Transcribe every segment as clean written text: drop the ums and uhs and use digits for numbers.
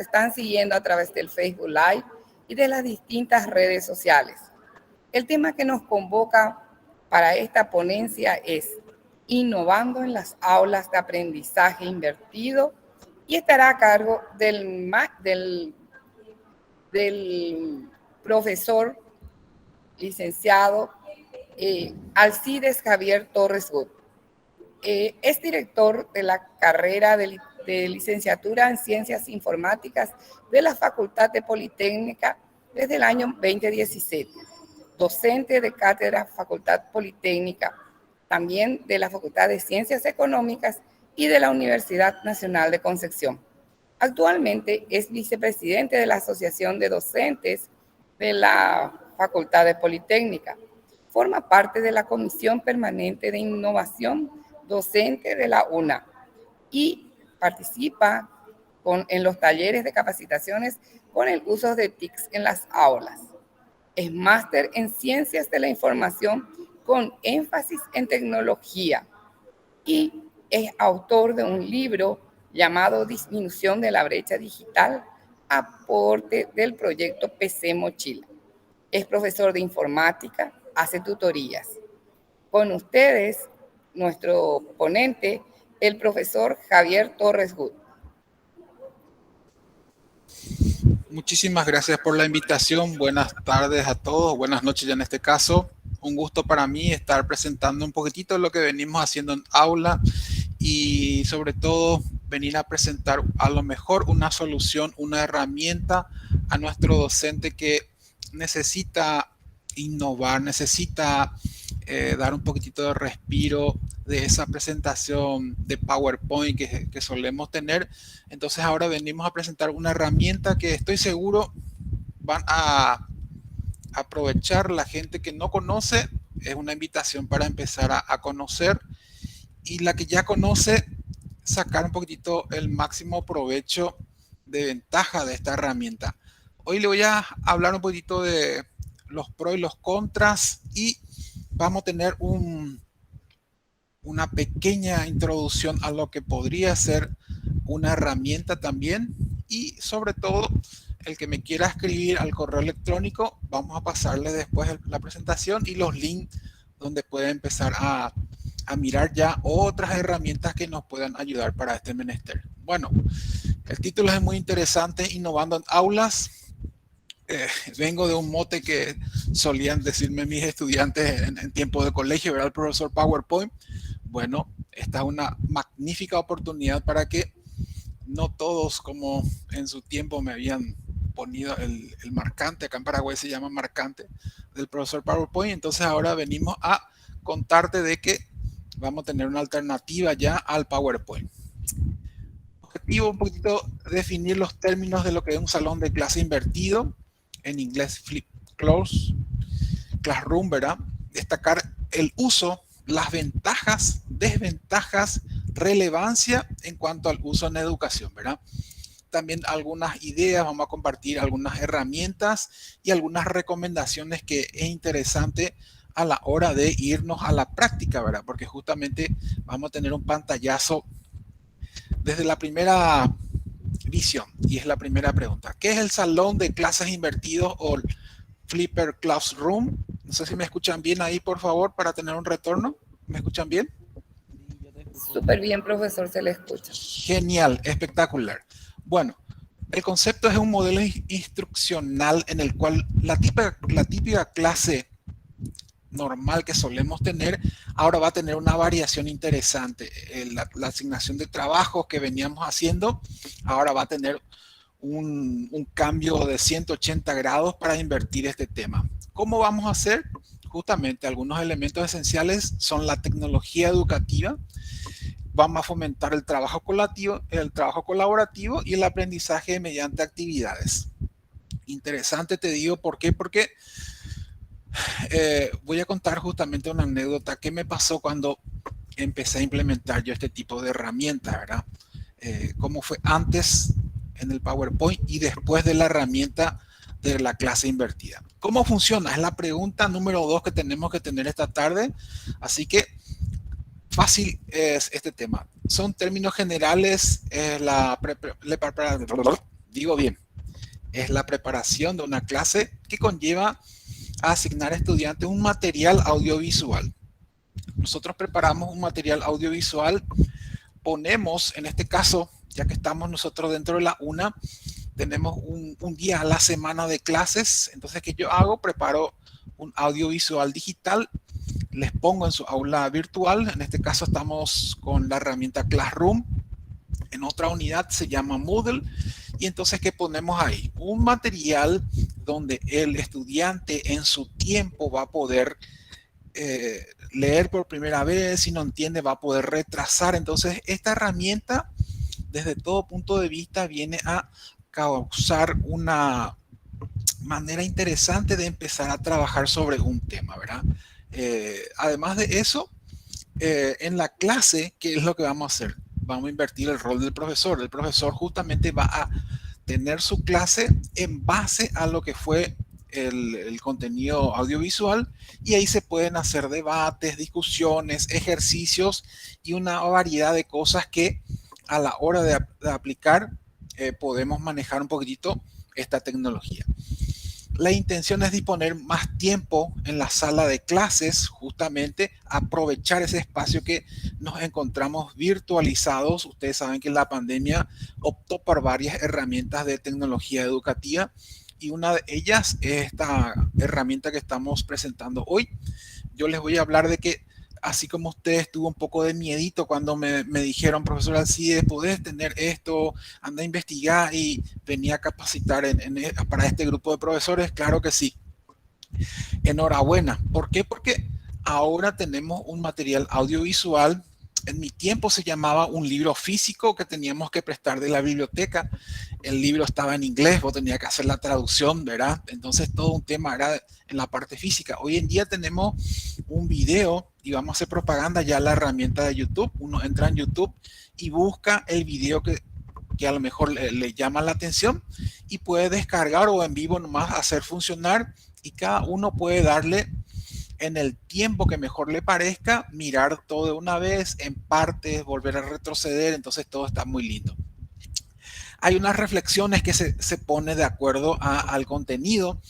están siguiendo a través del Facebook Live y de las distintas redes sociales. El tema que nos convoca para esta ponencia es Innovando en las aulas de aprendizaje invertido y estará a cargo del profesor licenciado Alcides Javier Torres Gut. Es director de la carrera de licenciatura en Ciencias Informáticas de la Facultad de Politécnica desde el año 2017. Docente de cátedra Facultad Politécnica, también de la Facultad de Ciencias Económicas y de la Universidad Nacional de Concepción. Actualmente es vicepresidente de la Asociación de Docentes de la Facultad de Politécnica. Forma parte de la Comisión Permanente de Innovación Docente de la UNA y participa en los talleres de capacitaciones con el uso de TICs en las aulas. Es máster en Ciencias de la Información con énfasis en tecnología y es autor de un libro llamado Disminución de la brecha digital, aporte del proyecto PC Mochila. Es profesor de informática, hace tutorías. Con ustedes, nuestro ponente, el profesor Javier Torres Gut. Muchísimas gracias por la invitación. Buenas tardes a todos, buenas noches ya en este caso. Un gusto para mí estar presentando un poquitito lo que venimos haciendo en aula y sobre todo venir a presentar a lo mejor una solución, una herramienta a nuestro docente que necesita innovar, necesita dar un poquitito de respiro de esa presentación de PowerPoint que solemos tener. Entonces ahora venimos a presentar una herramienta que estoy seguro van a aprovechar la gente que no conoce. Es una invitación para empezar a conocer, y la que ya conoce, sacar un poquitito el máximo provecho de ventaja de esta herramienta. Hoy le voy a hablar un poquito de los pros y los contras, y vamos a tener una pequeña introducción a lo que podría ser una herramienta también, y sobre todo el que me quiera escribir al correo electrónico, vamos a pasarle después la presentación y los links donde puede empezar a mirar ya otras herramientas que nos puedan ayudar para este menester. Bueno, el título es muy interesante, Innovando en Aulas. Vengo de un mote que solían decirme mis estudiantes en tiempo de colegio, ¿verdad? El profesor PowerPoint. Bueno, esta es una magnífica oportunidad para que no todos, como en su tiempo me habían ponido el marcante, acá en Paraguay se llama marcante, del profesor PowerPoint. Entonces ahora venimos a contarte de que vamos a tener una alternativa ya al PowerPoint. Objetivo, un poquito definir los términos de lo que es un salón de clase invertido, en inglés Flip Classroom, ¿verdad? Destacar el uso, las ventajas, desventajas, relevancia en cuanto al uso en educación, ¿verdad? También algunas ideas, vamos a compartir algunas herramientas y algunas recomendaciones que es interesante a la hora de irnos a la práctica, ¿verdad? Porque justamente vamos a tener un pantallazo desde la primera visión, y es la primera pregunta. ¿Qué es el salón de clases invertidos o Flipper Classroom? No sé si me escuchan bien ahí, por favor, para tener un retorno. ¿Me escuchan bien? Súper bien, profesor, se le escucha. Genial, espectacular. Bueno, el concepto es un modelo instruccional en el cual la típica clase normal que solemos tener, ahora va a tener una variación interesante. La asignación de trabajos que veníamos haciendo, ahora va a tener un cambio de 180 grados para invertir este tema. ¿Cómo vamos a hacer? Justamente algunos elementos esenciales son la tecnología educativa. Vamos a fomentar el trabajo colaborativo y el aprendizaje mediante actividades. Interesante, te digo, ¿por qué? Porque voy a contar justamente una anécdota que me pasó cuando empecé a implementar yo este tipo de herramientas, ¿verdad? Cómo fue antes en el PowerPoint y después de la herramienta de la clase invertida. ¿Cómo funciona? Es la pregunta número 2 que tenemos que tener esta tarde. Así que fácil es este tema. Son términos generales, Digo bien, es la preparación de una clase que conlleva a asignar a estudiantes un material audiovisual. Nosotros preparamos un material audiovisual, ponemos, en este caso, ya que estamos nosotros dentro de la UNA, tenemos un día a la semana de clases. Entonces, ¿qué yo hago? Preparo un audiovisual digital, les pongo en su aula virtual. En este caso estamos con la herramienta Classroom. En otra unidad se llama Moodle. Y entonces, ¿qué ponemos ahí? Un material donde el estudiante en su tiempo va a poder leer por primera vez. Si no entiende, va a poder retrasar. Entonces, esta herramienta, desde todo punto de vista, viene a causar una manera interesante de empezar a trabajar sobre un tema, ¿verdad? Además de eso, en la clase, ¿qué es lo que vamos a hacer? Vamos a invertir el rol del profesor. El profesor justamente va a tener su clase en base a lo que fue el contenido audiovisual, y ahí se pueden hacer debates, discusiones, ejercicios y una variedad de cosas que a la hora de aplicar podemos manejar un poquitito esta tecnología. La intención es disponer más tiempo en la sala de clases, justamente aprovechar ese espacio que nos encontramos virtualizados. Ustedes saben que la pandemia optó por varias herramientas de tecnología educativa, y una de ellas es esta herramienta que estamos presentando hoy. Yo les voy a hablar de que, así como ustedes, tuvo un poco de miedito cuando me dijeron, profesor Alcides, podés tener esto, anda a investigar y venía a capacitar para este grupo de profesores. Claro que sí. Enhorabuena. ¿Por qué? Porque ahora tenemos un material audiovisual. En mi tiempo se llamaba un libro físico que teníamos que prestar de la biblioteca. El libro estaba en inglés, vos tenías que hacer la traducción, ¿verdad? Entonces todo un tema era en la parte física. Hoy en día tenemos un video y vamos a hacer propaganda ya la herramienta de YouTube. Uno entra en YouTube y busca el video que a lo mejor le llama la atención, y puede descargar o en vivo nomás hacer funcionar, y cada uno puede darle en el tiempo que mejor le parezca, mirar todo de una vez, en partes, volver a retroceder. Entonces todo está muy lindo. Hay unas reflexiones que se pone de acuerdo al contenido,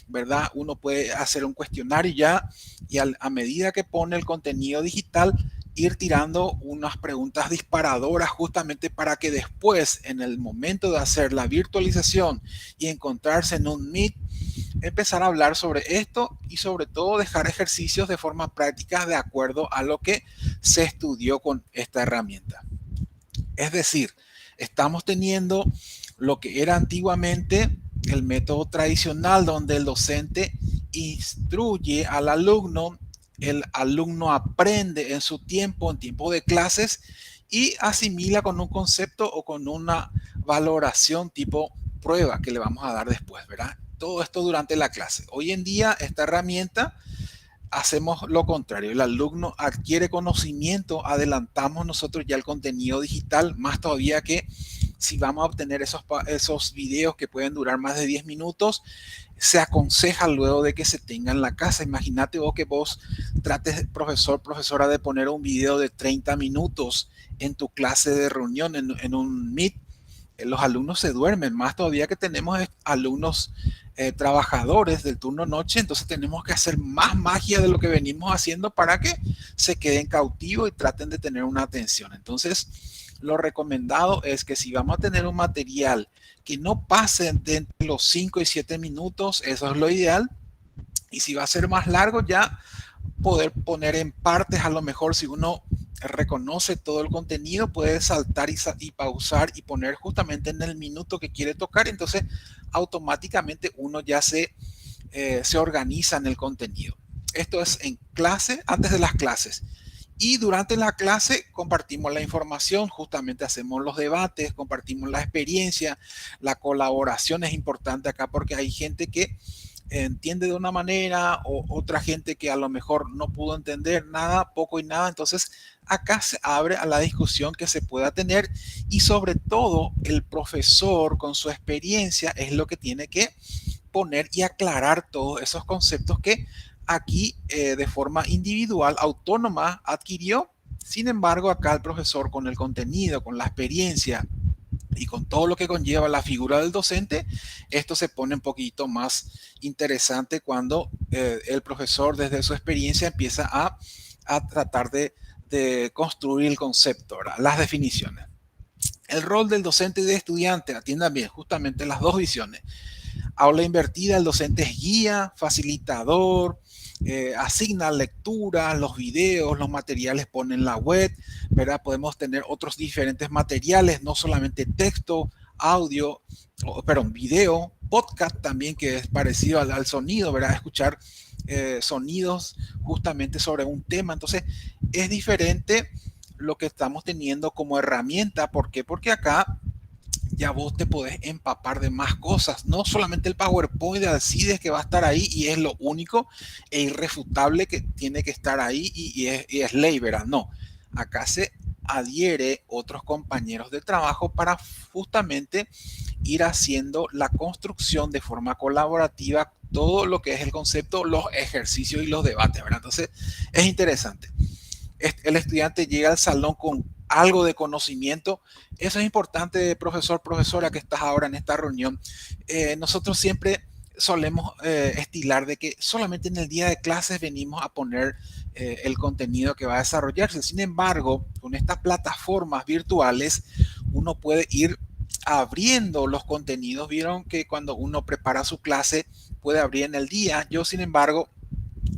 ¿verdad? Uno puede hacer un cuestionario ya, y a medida que pone el contenido digital, ir tirando unas preguntas disparadoras, justamente para que después, en el momento de hacer la virtualización y encontrarse en un Meet, empezar a hablar sobre esto, y sobre todo dejar ejercicios de forma práctica de acuerdo a lo que se estudió con esta herramienta. Es decir, estamos teniendo lo que era antiguamente el método tradicional, donde el docente instruye al alumno, el alumno aprende en su tiempo, en tiempo de clases, y asimila con un concepto o con una valoración tipo prueba que le vamos a dar después, ¿verdad? Todo esto durante la clase. Hoy en día, esta herramienta, hacemos lo contrario. El alumno adquiere conocimiento, adelantamos nosotros ya el contenido digital, más todavía que si vamos a obtener esos videos que pueden durar más de 10 minutos, se aconseja luego de que se tenga en la casa. Imagínate vos que vos trates, profesora, de poner un video de 30 minutos en tu clase de reunión, en un Meet. Los alumnos se duermen, más todavía que tenemos alumnos trabajadores del turno noche. Entonces tenemos que hacer más magia de lo que venimos haciendo para que se queden cautivos y traten de tener una atención. Entonces, lo recomendado es que si vamos a tener un material que no pase de entre los 5 y 7 minutos, eso es lo ideal. Y si va a ser más largo, ya poder poner en partes. A lo mejor, si uno reconoce todo el contenido, puede saltar y pausar y poner justamente en el minuto que quiere tocar. Entonces automáticamente uno ya se organiza en el contenido. Esto es en clase, antes de las clases. Y durante la clase compartimos la información, justamente hacemos los debates, compartimos la experiencia. La colaboración es importante acá, porque hay gente que entiende de una manera, o otra gente que a lo mejor no pudo entender nada, poco y nada. Entonces acá se abre a la discusión que se pueda tener, y sobre todo el profesor con su experiencia es lo que tiene que poner y aclarar todos esos conceptos que aquí de forma individual, autónoma, adquirió. Sin embargo, acá el profesor, con el contenido, con la experiencia y con todo lo que conlleva la figura del docente, esto se pone un poquito más interesante cuando el profesor desde su experiencia empieza a tratar de construir el concepto, ¿verdad? Las definiciones. El rol del docente y de estudiante, atiendan bien, justamente las dos visiones. Aula invertida, el docente es guía, facilitador, asigna lectura, los videos, los materiales ponen en la web, ¿verdad? Podemos tener otros diferentes materiales, no solamente texto, audio, perdón, video, podcast también, que es parecido al sonido, ¿verdad? Escuchar sonidos justamente sobre un tema. Entonces, es diferente lo que estamos teniendo como herramienta. ¿Por qué? Porque acá ya vos te podés empapar de más cosas, no solamente el PowerPoint de Alcides que va a estar ahí y es lo único e irrefutable que tiene que estar ahí y es ley, ¿verdad? No, acá se adhiere otros compañeros de trabajo para justamente ir haciendo la construcción de forma colaborativa, todo lo que es el concepto, los ejercicios y los debates, ¿verdad? Entonces, es interesante. El estudiante llega al salón con algo de conocimiento. Eso es importante, profesor, profesora, que estás ahora en esta reunión. Nosotros siempre solemos estilar de que solamente en el día de clases venimos a poner el contenido que va a desarrollarse. Sin embargo, con estas plataformas virtuales, uno puede ir abriendo los contenidos. Vieron que cuando uno prepara su clase, puede abrir en el día. Yo, sin embargo,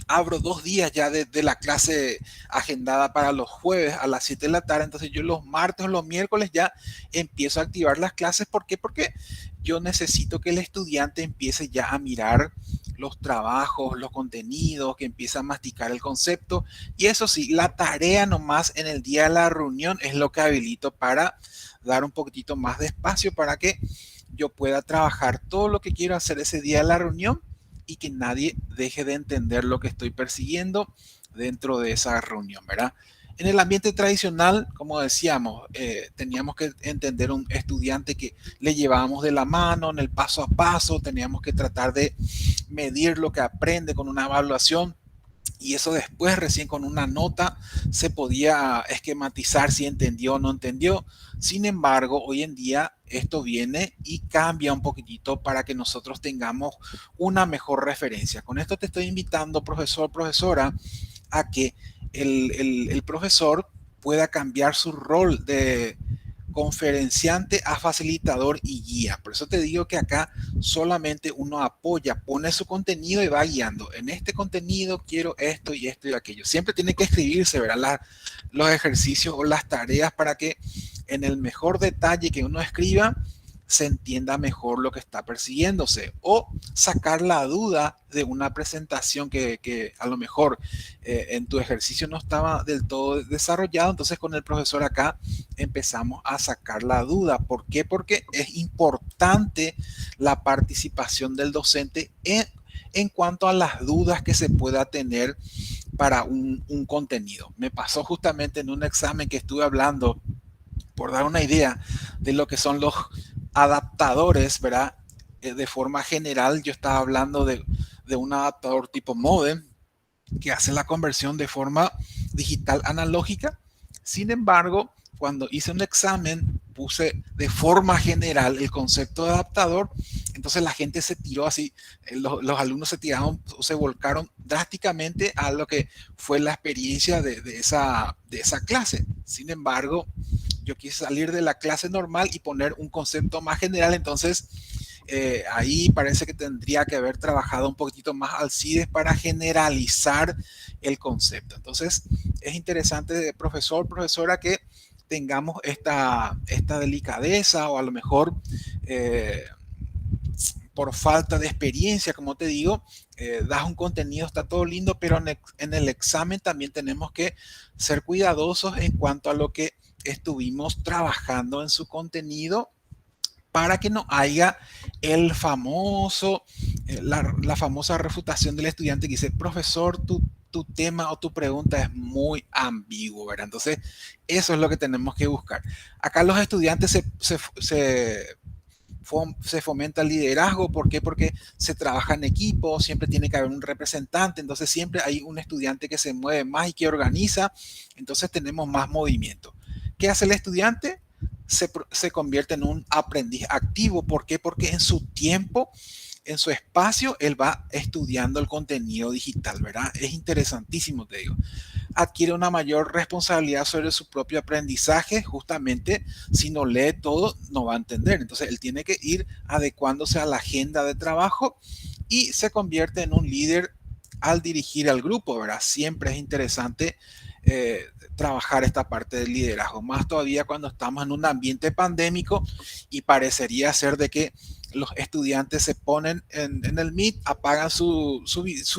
abro 2 días ya de la clase agendada para los jueves a las 7 de la tarde. Entonces yo los martes o los miércoles ya empiezo a activar las clases. ¿Por qué? Porque yo necesito que el estudiante empiece ya a mirar los trabajos, los contenidos, que empiece a masticar el concepto. Y eso sí, la tarea nomás en el día de la reunión es lo que habilito para dar un poquitito más de espacio para que yo pueda trabajar todo lo que quiero hacer ese día de la reunión y que nadie deje de entender lo que estoy persiguiendo dentro de esa reunión, ¿verdad? En el ambiente tradicional, como decíamos, teníamos que entender un estudiante que le llevábamos de la mano en el paso a paso, teníamos que tratar de medir lo que aprende con una evaluación y eso después recién con una nota se podía esquematizar si entendió o no entendió. Sin embargo, hoy en día esto viene y cambia un poquitito para que nosotros tengamos una mejor referencia. Con esto te estoy invitando, profesor, profesora, a que el profesor pueda cambiar su rol de conferenciante a facilitador y guía. Por eso te digo que acá solamente uno apoya, pone su contenido y va guiando. En este contenido quiero esto y esto y aquello. Siempre tiene que escribirse, ¿verdad? Los ejercicios o las tareas para que en el mejor detalle que uno escriba se entienda mejor lo que está persiguiéndose o sacar la duda de una presentación que a lo mejor en tu ejercicio no estaba del todo desarrollado. Entonces con el profesor acá empezamos a sacar la duda. ¿Por qué? Porque es importante la participación del docente en cuanto a las dudas que se pueda tener para un contenido. Me pasó justamente en un examen que estuve hablando, por dar una idea de lo que son los adaptadores, ¿verdad? De forma general, yo estaba hablando de un adaptador tipo modem que hace la conversión de forma digital analógica. Sin embargo, cuando hice un examen, puse de forma general el concepto de adaptador, entonces la gente se tiró así, los alumnos se tiraron, se volcaron drásticamente a lo que fue la experiencia de esa clase. Sin embargo, yo quise salir de la clase normal y poner un concepto más general, entonces ahí parece que tendría que haber trabajado un poquitito más Alcides para generalizar el concepto. Entonces, es interesante, profesor, profesora, que tengamos esta delicadeza o a lo mejor por falta de experiencia, como te digo, das un contenido, está todo lindo, pero en el examen también tenemos que ser cuidadosos en cuanto a lo que estuvimos trabajando en su contenido para que no haya el famoso, la famosa refutación del estudiante que dice, profesor, tu tema o tu pregunta es muy ambiguo, ¿verdad? Entonces, eso es lo que tenemos que buscar. Acá los estudiantes se fomenta el liderazgo. ¿Por qué? Porque se trabaja en equipo, siempre tiene que haber un representante, entonces siempre hay un estudiante que se mueve más y que organiza, entonces tenemos más movimiento. ¿Qué hace el estudiante? se convierte en un aprendiz activo. ¿Por qué? Porque en su tiempo, en su espacio, él va estudiando el contenido digital, ¿verdad? Es interesantísimo, te digo. Adquiere una mayor responsabilidad sobre su propio aprendizaje. Justamente, si no lee todo, no va a entender. Entonces, él tiene que ir adecuándose a la agenda de trabajo y se convierte en un líder al dirigir al grupo, ¿verdad? Siempre es interesante trabajar esta parte del liderazgo, más todavía cuando estamos en un ambiente pandémico y parecería ser de que los estudiantes se ponen en el Meet, apagan su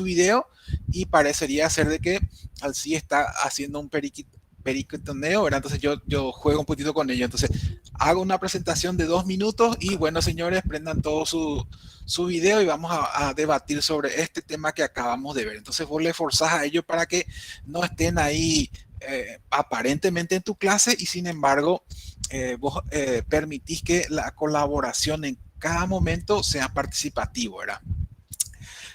video y parecería ser de que al sí está haciendo un periquitoneo, ¿verdad? Entonces yo juego un poquito con ello. Entonces hago una presentación de 2 minutos y bueno, señores, prendan todo su video y vamos a debatir sobre este tema que acabamos de ver. Entonces vos le forzás a ellos para que no estén ahí aparentemente en tu clase y sin embargo vos permitís que la colaboración en cada momento sea participativo, ¿verdad?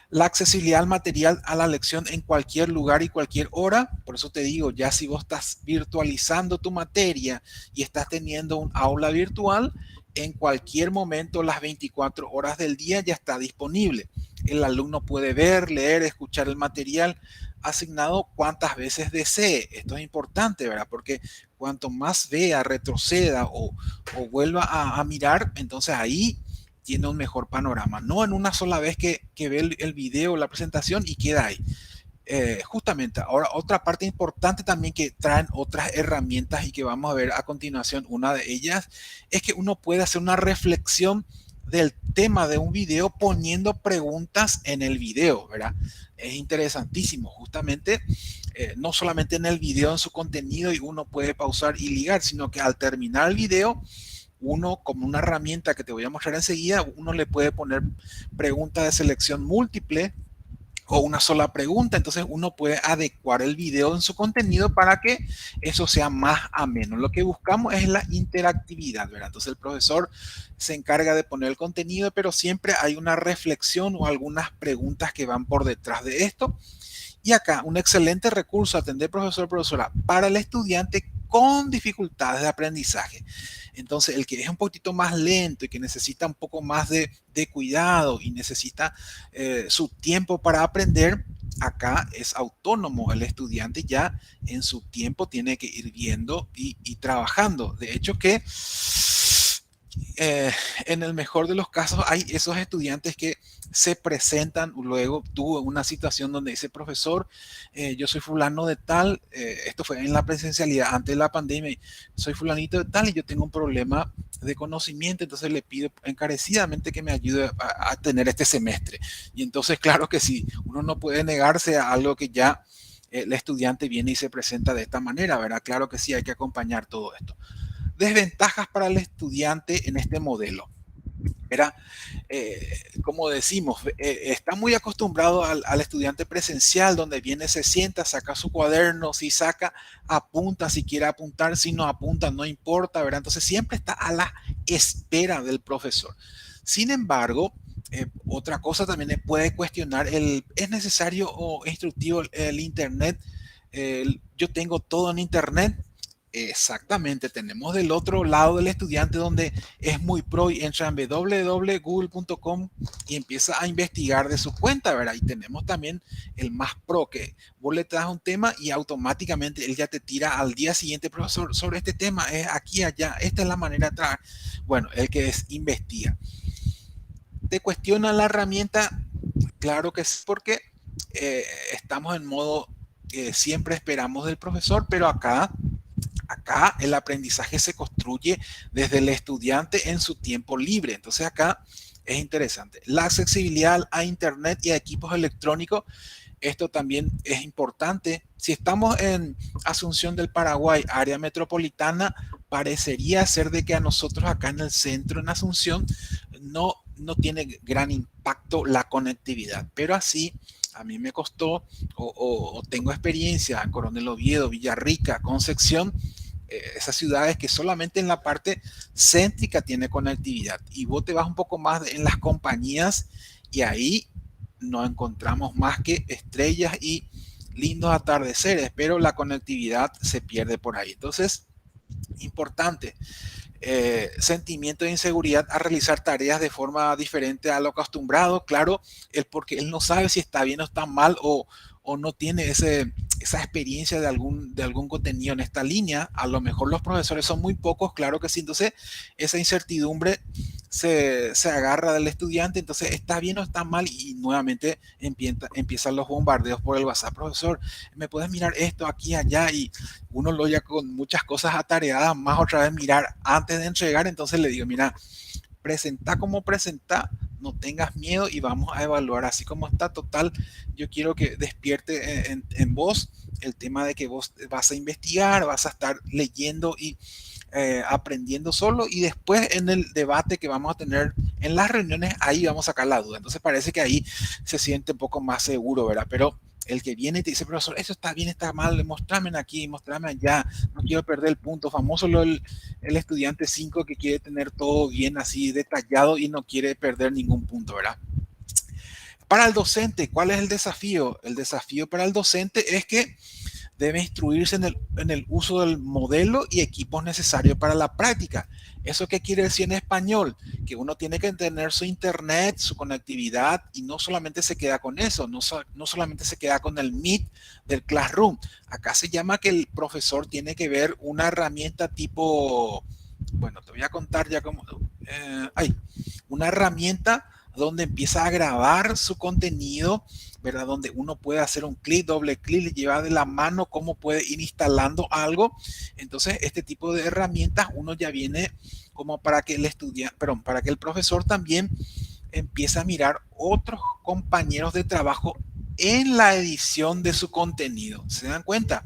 La accesibilidad al material, a la lección en cualquier lugar y cualquier hora. Por eso te digo, ya si vos estás virtualizando tu materia y estás teniendo un aula virtual, en cualquier momento, las 24 horas del día ya está disponible. El alumno puede ver, leer, escuchar el material asignado cuantas veces desee. Esto es importante, ¿verdad? Porque cuanto más vea, retroceda o vuelva a mirar, entonces ahí tiene un mejor panorama, no en una sola vez que ve el video, la presentación y queda ahí. Justamente, ahora otra parte importante también que traen otras herramientas y que vamos a ver a continuación, una de ellas es que uno puede hacer una reflexión del tema de un video poniendo preguntas en el video, ¿verdad? Es interesantísimo, justamente, no solamente en el video, en su contenido, y uno puede pausar y ligar, sino que al terminar el video, uno, como una herramienta que te voy a mostrar enseguida, uno le puede poner preguntas de selección múltiple o una sola pregunta. Entonces uno puede adecuar el video en su contenido para que eso sea más ameno. Lo que buscamos es la interactividad, ¿verdad? Entonces el profesor se encarga de poner el contenido, pero siempre hay una reflexión o algunas preguntas que van por detrás de esto. Y acá, un excelente recurso, atender profesor o profesora para el estudiante con dificultades de aprendizaje. Entonces, el que es un poquito más lento y que necesita un poco más de cuidado y necesita su tiempo para aprender, acá es autónomo. El estudiante ya en su tiempo tiene que ir viendo y trabajando. De hecho que en el mejor de los casos hay esos estudiantes que se presentan luego. Tuve una situación donde dice, profesor, yo soy fulano de tal, esto fue en la presencialidad antes de la pandemia, soy fulanito de tal y yo tengo un problema de conocimiento, entonces le pido encarecidamente que me ayude a tener este semestre. Y entonces, claro que sí, uno no puede negarse a algo que ya el estudiante viene y se presenta de esta manera, ¿verdad? Claro que sí, hay que acompañar todo esto. Desventajas para el estudiante en este modelo. Era, como decimos, está muy acostumbrado al estudiante presencial, donde viene, se sienta, saca su cuaderno, si saca, apunta, si quiere apuntar, si no apunta, no importa, ¿verdad? Entonces siempre está a la espera del profesor. Sin embargo, otra cosa también puede cuestionar, ¿es necesario o instructivo el Internet? Yo tengo todo en Internet. Exactamente, tenemos del otro lado del estudiante donde es muy pro y entra en www.google.com y empieza a investigar de su cuenta, ¿verdad? Y tenemos también el más pro, que vos le das un tema y automáticamente él ya te tira al día siguiente, profesor, sobre este tema, es aquí, allá, esta es la manera de trabajar. Bueno, el que es investiga. ¿Te cuestiona la herramienta? Claro que es porque estamos en modo, siempre esperamos del profesor, pero acá el aprendizaje se construye desde el estudiante en su tiempo libre. Entonces acá es interesante. La accesibilidad a Internet y a equipos electrónicos, esto también es importante. Si estamos en Asunción del Paraguay, área metropolitana, parecería ser de que a nosotros acá en el centro, en Asunción, no tiene gran impacto la conectividad, pero así a mí me costó o tengo experiencia en Coronel Oviedo, Villarrica, Concepción, esas ciudades que solamente en la parte céntrica tiene conectividad, y vos te vas un poco más en las compañías y ahí no encontramos más que estrellas y lindos atardeceres, pero la conectividad se pierde por ahí. Entonces, importante. sentimiento de inseguridad a realizar tareas de forma diferente a lo acostumbrado. Claro, porque él no sabe si está bien o está mal o no tiene esa experiencia de algún contenido en esta línea. A lo mejor los profesores son muy pocos, claro que sí. Entonces, esa incertidumbre se agarra del estudiante, entonces está bien o está mal y nuevamente empiezan los bombardeos por el WhatsApp. Profesor, ¿me puedes mirar esto aquí, allá? Y uno lo ya con muchas cosas atareadas, más otra vez mirar antes de entregar, entonces le digo, mira, presenta como presenta, no tengas miedo y vamos a evaluar así como está. Total, yo quiero que despierte en vos el tema de que vos vas a investigar, vas a estar leyendo y aprendiendo solo, y después en el debate que vamos a tener en las reuniones, ahí vamos a sacar la duda. Entonces parece que ahí se siente un poco más seguro, ¿verdad? Pero el que viene y te dice, profesor, eso está bien, está mal, mostrame aquí, mostrame allá, no quiero perder el punto. Famoso el estudiante 5 que quiere tener todo bien así detallado y no quiere perder ningún punto, ¿verdad? Para el docente, ¿cuál es el desafío? El desafío para el docente es que debe instruirse en el uso del modelo y equipos necesarios para la práctica. ¿Eso qué quiere decir en español? Que uno tiene que tener su internet, su conectividad, y no solamente se queda con eso, no solamente se queda con el Meet del Classroom. Acá se llama que el profesor tiene que ver una herramienta tipo, bueno, te voy a contar ya cómo, una herramienta donde empieza a grabar su contenido, ¿verdad? Donde uno puede hacer un clic, doble clic, le lleva de la mano cómo puede ir instalando algo. Entonces, este tipo de herramientas uno ya viene como para que el estudiante, perdón, para que el profesor también empiece a mirar otros compañeros de trabajo en la edición de su contenido. ¿Se dan cuenta?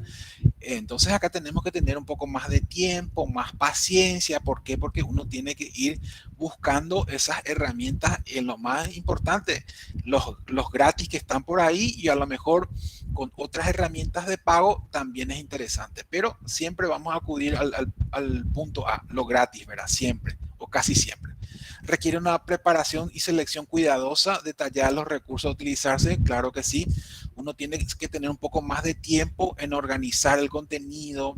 Entonces acá tenemos que tener un poco más de tiempo, más paciencia. ¿Por qué? Porque uno tiene que ir buscando esas herramientas en lo más importante, los gratis que están por ahí, y a lo mejor con otras herramientas de pago también es interesante. Pero siempre vamos a acudir al punto A, lo gratis, ¿verdad? Siempre o casi siempre. Requiere una preparación y selección cuidadosa, detallar los recursos a utilizarse, claro que sí. Uno tiene que tener un poco más de tiempo en organizar el contenido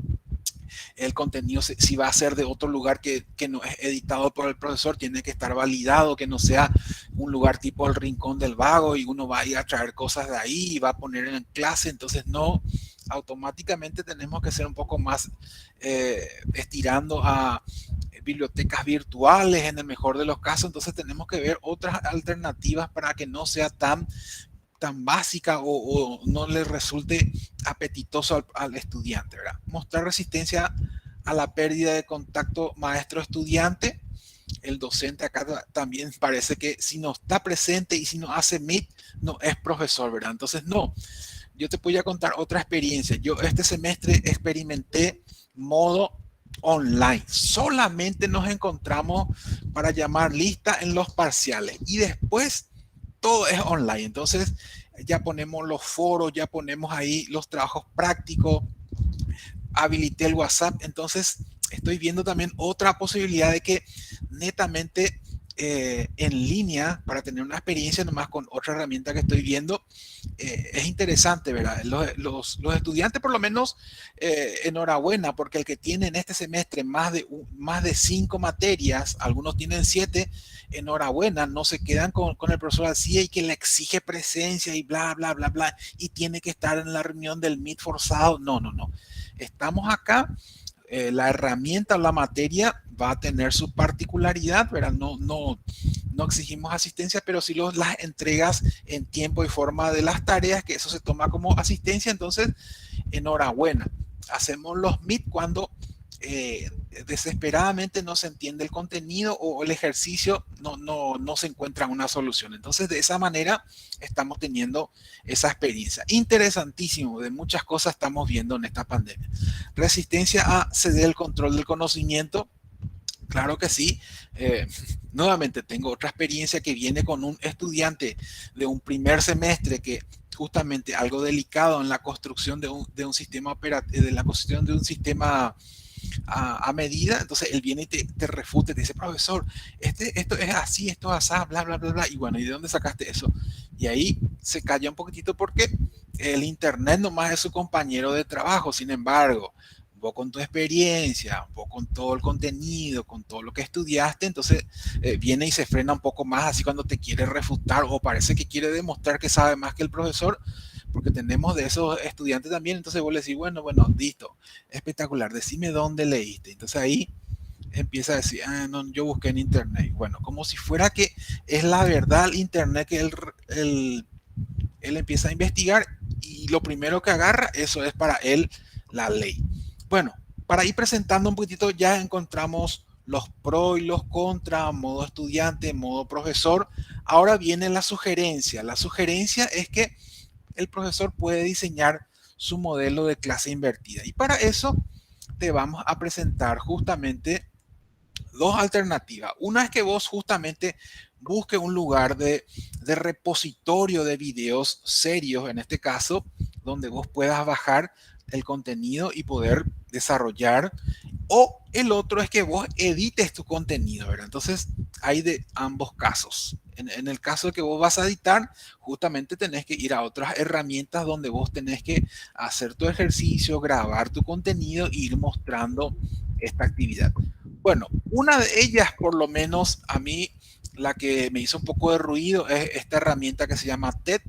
si va a ser de otro lugar que no es editado por el profesor, tiene que estar validado, que no sea un lugar tipo el Rincón del Vago y uno va a ir a traer cosas de ahí y va a poner en clase. Entonces no, automáticamente tenemos que ser un poco más estirando a bibliotecas virtuales en el mejor de los casos. Entonces tenemos que ver otras alternativas para que no sea tan básica o no le resulte apetitoso al estudiante, ¿verdad? Mostrar resistencia a la pérdida de contacto maestro-estudiante. El docente acá también parece que si no está presente y si no hace Meet, no es profesor, ¿verdad? Entonces, no. Yo te voy a contar otra experiencia. Yo este semestre experimenté modo online. Solamente nos encontramos para llamar lista en los parciales y después todo es online. Entonces ya ponemos los foros, ya ponemos ahí los trabajos prácticos, habilité el WhatsApp. Entonces estoy viendo también otra posibilidad de que netamente en línea, para tener una experiencia nomás con otra herramienta que estoy viendo, es interesante, ¿verdad? Los estudiantes, por lo menos, enhorabuena, porque el que tiene en este semestre más de 5 materias, algunos tienen 7, enhorabuena, no se quedan con el profesor así y que le exige presencia y bla, bla, bla, bla, y tiene que estar en la reunión del Meet forzado. No, no, no. Estamos acá, la herramienta o la materia va a tener su particularidad, ¿verdad? No exigimos asistencia, pero sí las entregas en tiempo y forma de las tareas, que eso se toma como asistencia. Entonces, enhorabuena. Hacemos los Meet cuando desesperadamente no se entiende el contenido o el ejercicio no se encuentra una solución. Entonces, de esa manera estamos teniendo esa experiencia. Interesantísimo, de muchas cosas estamos viendo en esta pandemia. Resistencia a ceder el control del conocimiento. Claro que sí. Nuevamente tengo otra experiencia que viene con un estudiante de un primer semestre que justamente algo delicado en la construcción de un sistema operativo, de la construcción de un sistema a medida. Entonces él viene y te refuta, te dice, profesor, esto es así, esto es así, bla, bla, bla, bla. Y bueno, ¿y de dónde sacaste eso? Y ahí se calla un poquitito porque el internet nomás es su compañero de trabajo. Sin embargo, vos con tu experiencia, vos con todo el contenido, con todo lo que estudiaste, entonces viene y se frena un poco más así cuando te quiere refutar o parece que quiere demostrar que sabe más que el profesor, porque tenemos de esos estudiantes también, entonces vos le decís, bueno, listo, espectacular, decime dónde leíste. Entonces ahí empieza a decir, ah, no, yo busqué en internet. Bueno, como si fuera que es la verdad el internet que él empieza a investigar y lo primero que agarra, eso es para él la ley. Bueno, para ir presentando un poquitito, ya encontramos los pros y los contras, modo estudiante, modo profesor. Ahora viene la sugerencia. La sugerencia es que el profesor puede diseñar su modelo de clase invertida. Y para eso te vamos a presentar justamente dos alternativas. Una es que vos justamente busques un lugar de repositorio de videos serios, en este caso, donde vos puedas bajar el contenido y poder desarrollar. O el otro es que vos edites tu contenido, ¿verdad? Entonces, hay de ambos casos. En el caso de que vos vas a editar, justamente tenés que ir a otras herramientas donde vos tenés que hacer tu ejercicio, grabar tu contenido e ir mostrando esta actividad. Bueno, una de ellas, por lo menos a mí, la que me hizo un poco de ruido es esta herramienta que se llama TED,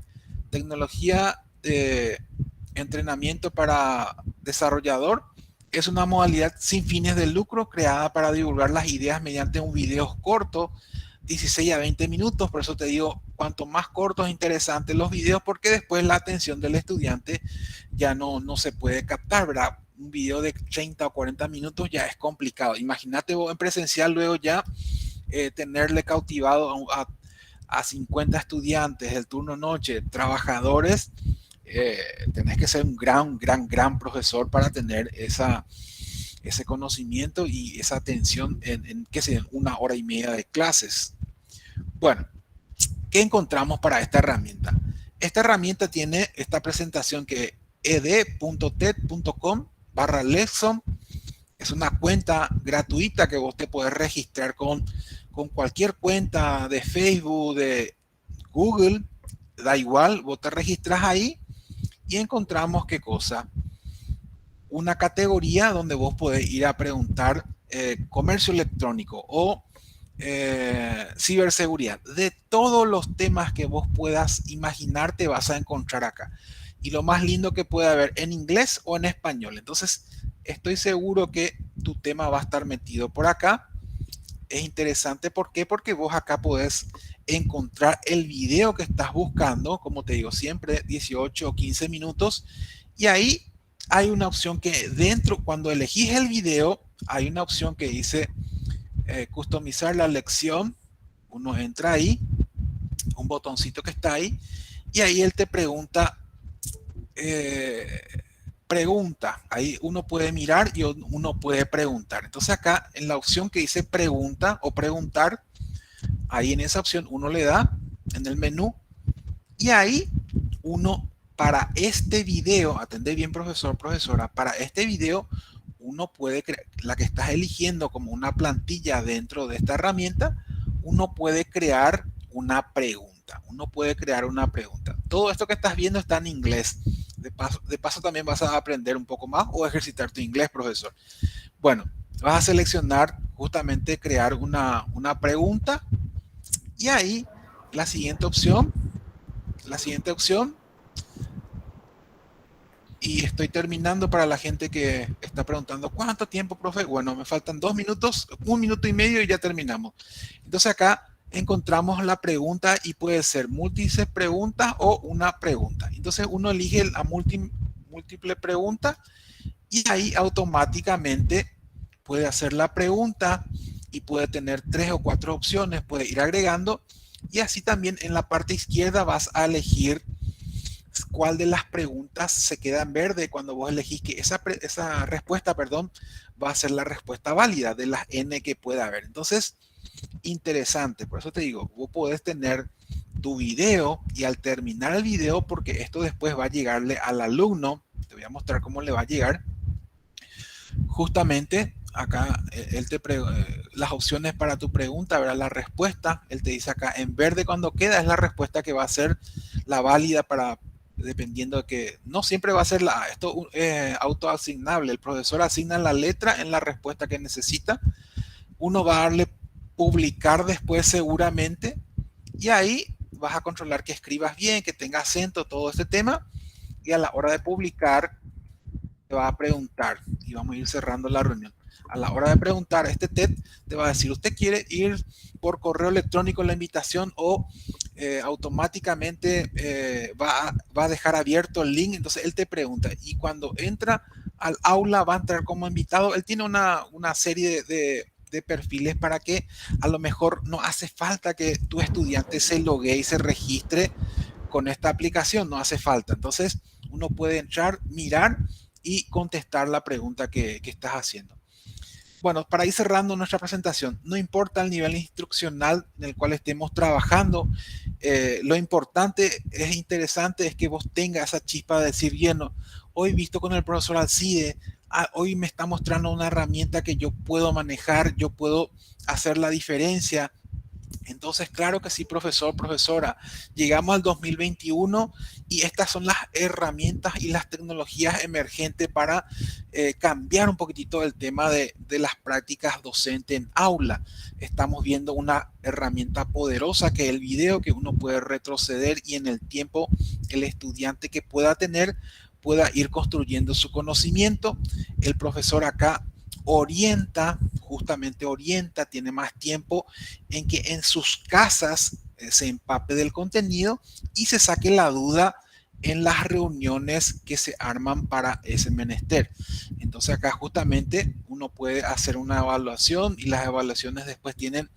Tecnología de Entrenamiento para Desarrollador. Es una modalidad sin fines de lucro creada para divulgar las ideas mediante un video corto, 16 a 20 minutos. Por eso te digo, cuanto más cortos, interesantes los videos, porque después la atención del estudiante ya no se puede captar, ¿verdad? Un video de 30 o 40 minutos ya es complicado. Imagínate vos en presencial luego ya tenerle cautivado a 50 estudiantes el turno noche, trabajadores. Tenés que ser un gran profesor para tener ese conocimiento y esa atención en qué sé, una hora y media de clases. Bueno, ¿qué encontramos para esta herramienta? Esta herramienta tiene esta presentación que ed.ted.com/lesson. Es una cuenta gratuita que vos te puedes registrar con cualquier cuenta de Facebook, de Google, da igual, vos te registras ahí y encontramos qué cosa. Una categoría donde vos podés ir a preguntar comercio electrónico o ciberseguridad. De todos los temas que vos puedas imaginar te vas a encontrar acá. Y lo más lindo que puede haber en inglés o en español. Entonces, estoy seguro que tu tema va a estar metido por acá. Es interesante, ¿por qué? Porque vos acá podés encontrar el video que estás buscando, como te digo, siempre 18 o 15 minutos. Y ahí hay una opción que dentro, cuando elegís el video, hay una opción que dice customizar la lección. Uno entra ahí, un botoncito que está ahí, y ahí él te pregunta, ahí uno puede mirar y uno puede preguntar. Entonces acá en la opción que dice pregunta o preguntar, ahí en esa opción uno le da en el menú y ahí uno para este video, atendé bien profesor, profesora, para este video uno puede crear, la que estás eligiendo como una plantilla dentro de esta herramienta, uno puede crear una pregunta. Uno puede crear una pregunta. Todo esto que estás viendo está en inglés. De paso también vas a aprender un poco más o ejercitar tu inglés, profesor. Bueno, vas a seleccionar justamente crear una pregunta y ahí la siguiente opción, y estoy terminando para la gente que está preguntando, ¿cuánto tiempo, profe? Bueno, me faltan 2 minutos, 1 minuto y medio y ya terminamos. Entonces acá encontramos la pregunta y puede ser múltiples preguntas o una pregunta. Entonces uno elige la múltiple pregunta y ahí automáticamente puede hacer la pregunta y puede tener 3 o 4 opciones, puede ir agregando y así también en la parte izquierda vas a elegir cuál de las preguntas se queda en verde cuando vos elegís que esa respuesta, perdón, va a ser la respuesta válida de las N que pueda haber. Entonces, interesante, por eso te digo, vos podés tener tu video y al terminar el video, porque esto después va a llegarle al alumno, te voy a mostrar cómo le va a llegar, justamente acá las opciones para tu pregunta, verás la respuesta, él te dice acá en verde cuando queda es la respuesta que va a ser la válida para dependiendo de que no siempre va a ser esto autoasignable. El profesor asigna la letra en la respuesta que necesita. Uno va a darle publicar después seguramente y ahí vas a controlar que escribas bien, que tenga acento, todo este tema, y a la hora de publicar te va a preguntar, y vamos a ir cerrando la reunión. A la hora de preguntar, este TED te va a decir, ¿usted quiere ir por correo electrónico la invitación o automáticamente va a dejar abierto el link? Entonces él te pregunta, y cuando entra al aula va a entrar como invitado. Él tiene una serie de perfiles para que a lo mejor no hace falta que tu estudiante se logue y se registre con esta aplicación, no hace falta. Entonces uno puede entrar, mirar y contestar la pregunta que estás haciendo. Bueno, para ir cerrando nuestra presentación, no importa el nivel instruccional en el cual estemos trabajando, lo importante, es interesante, es que vos tengas esa chispa de decir, bien, hoy visto con el profesor Alcide, hoy me está mostrando una herramienta que yo puedo manejar, yo puedo hacer la diferencia. Entonces, claro que sí, profesor, profesora, llegamos al 2021 y estas son las herramientas y las tecnologías emergentes para cambiar un poquitito el tema de las prácticas docentes en aula. Estamos viendo una herramienta poderosa que es el video, que uno puede retroceder y en el tiempo el estudiante que pueda tener pueda ir construyendo su conocimiento. El profesor acá orienta, justamente orienta, tiene más tiempo en que en sus casas se empape del contenido y se saque la duda en las reuniones que se arman para ese menester. Entonces acá justamente uno puede hacer una evaluación y las evaluaciones después tienen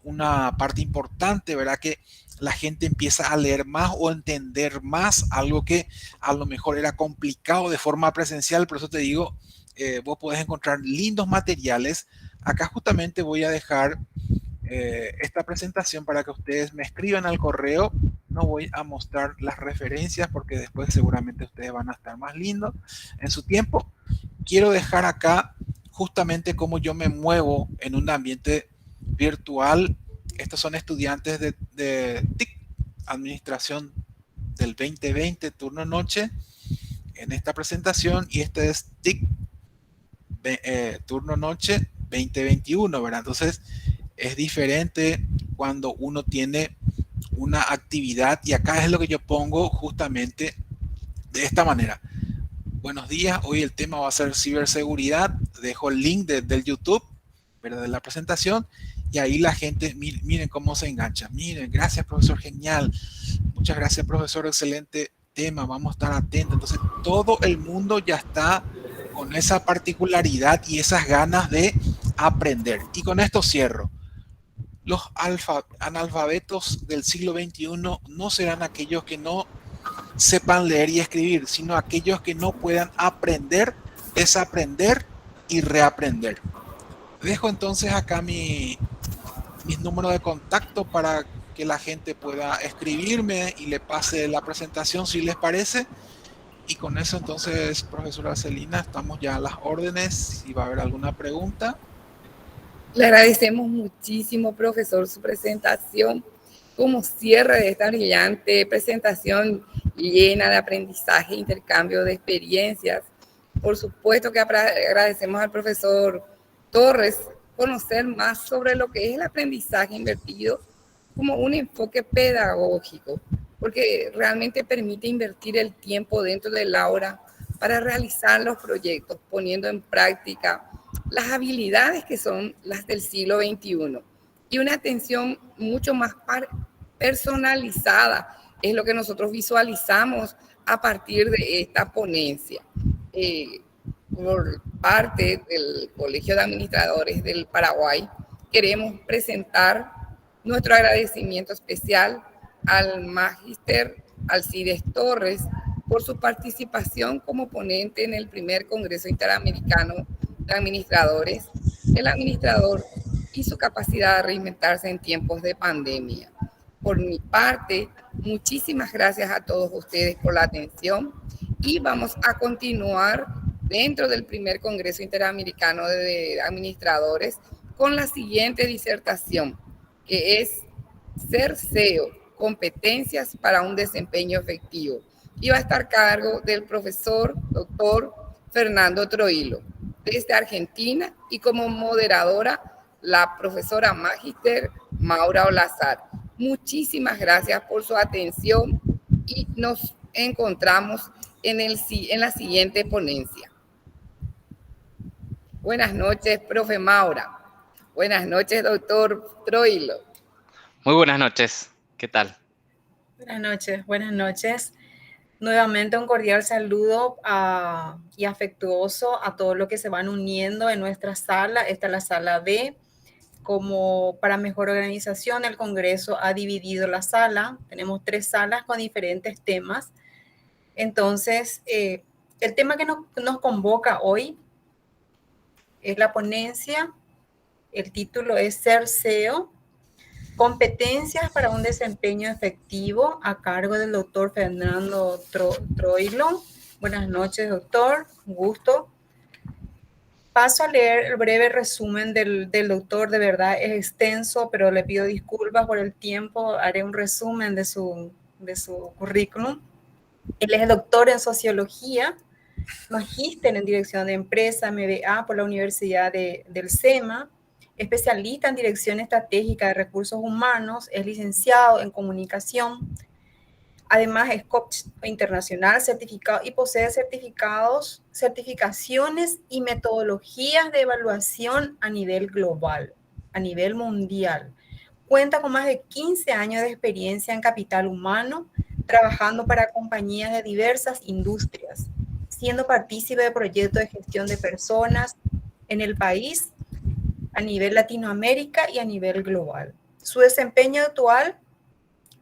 una parte importante, ¿verdad? Que la gente empieza a leer más o entender más algo que a lo mejor era complicado de forma presencial. Por eso te digo, vos podés encontrar lindos materiales. Acá justamente voy a dejar esta presentación para que ustedes me escriban al correo. No voy a mostrar las referencias porque después seguramente ustedes van a estar más lindos en su tiempo. Quiero dejar acá justamente cómo yo me muevo en un ambiente virtual. Estos son estudiantes de TIC, Administración del 2020, turno noche, en esta presentación, y este es TIC turno noche 2021, ¿verdad? Entonces es diferente cuando uno tiene una actividad, y acá es lo que yo pongo justamente de esta manera. Buenos días, hoy el tema va a ser ciberseguridad. Dejo el link del YouTube, ¿verdad? De la presentación, y ahí la gente, miren cómo se engancha. Miren, gracias profesor, genial. Muchas gracias profesor, excelente tema, vamos a estar atentos. Entonces todo el mundo ya está con esa particularidad y esas ganas de aprender. Y con esto cierro. Los analfabetos del siglo XXI no serán aquellos que no sepan leer y escribir, sino aquellos que no puedan aprender, desaprender y reaprender. Dejo entonces acá mis números de contacto para que la gente pueda escribirme y le pase la presentación si les parece. Y con eso entonces, profesora Celina, estamos ya a las órdenes. Si va a haber alguna pregunta. Le agradecemos muchísimo, profesor, su presentación. Como cierre de esta brillante presentación llena de aprendizaje e intercambio de experiencias. Por supuesto que agradecemos al profesor Torres conocer más sobre lo que es el aprendizaje invertido como un enfoque pedagógico, porque realmente permite invertir el tiempo dentro del aula para realizar los proyectos, poniendo en práctica las habilidades que son las del siglo XXI y una atención mucho más personalizada es lo que nosotros visualizamos a partir de esta ponencia. Por parte del Colegio de Administradores del Paraguay, queremos presentar nuestro agradecimiento especial al Magíster Alcides Torres por su participación como ponente en el primer Congreso Interamericano de Administradores, el administrador y su capacidad de reinventarse en tiempos de pandemia. Por mi parte, muchísimas gracias a todos ustedes por la atención y vamos a continuar dentro del primer Congreso Interamericano de Administradores con la siguiente disertación, que es Ser CEO, competencias para un desempeño efectivo. Y va a estar a cargo del profesor doctor Fernando Troilo, desde Argentina, y como moderadora la profesora magíster Maura Olazar. Muchísimas gracias por su atención y nos encontramos en la siguiente ponencia. Buenas noches, profe Maura. Buenas noches, doctor Troilo. Muy buenas noches. ¿Qué tal? Buenas noches, buenas noches. Nuevamente un cordial saludo y afectuoso a todos los que se van uniendo en nuestra sala. Esta es la sala B. Como para mejor organización, el Congreso ha dividido la sala. Tenemos 3 salas con diferentes temas. Entonces, el tema que nos convoca hoy es la ponencia. El título es Ser CEO, competencias para un desempeño efectivo, a cargo del doctor Fernando Troilo. Buenas noches, doctor. Un gusto. Paso a leer el breve resumen del doctor. De verdad es extenso, pero le pido disculpas por el tiempo. Haré un resumen de su currículum. Él es doctor en Sociología, magíster en Dirección de Empresa, MBA por la Universidad del SEMA, especialista en Dirección Estratégica de Recursos Humanos, es licenciado en Comunicación. Además, es coach internacional certificado y posee certificaciones y metodologías de evaluación a nivel global, a nivel mundial. Cuenta con más de 15 años de experiencia en capital humano, trabajando para compañías de diversas industrias, siendo partícipe de proyectos de gestión de personas en el país, a nivel Latinoamérica y a nivel global. Su desempeño actual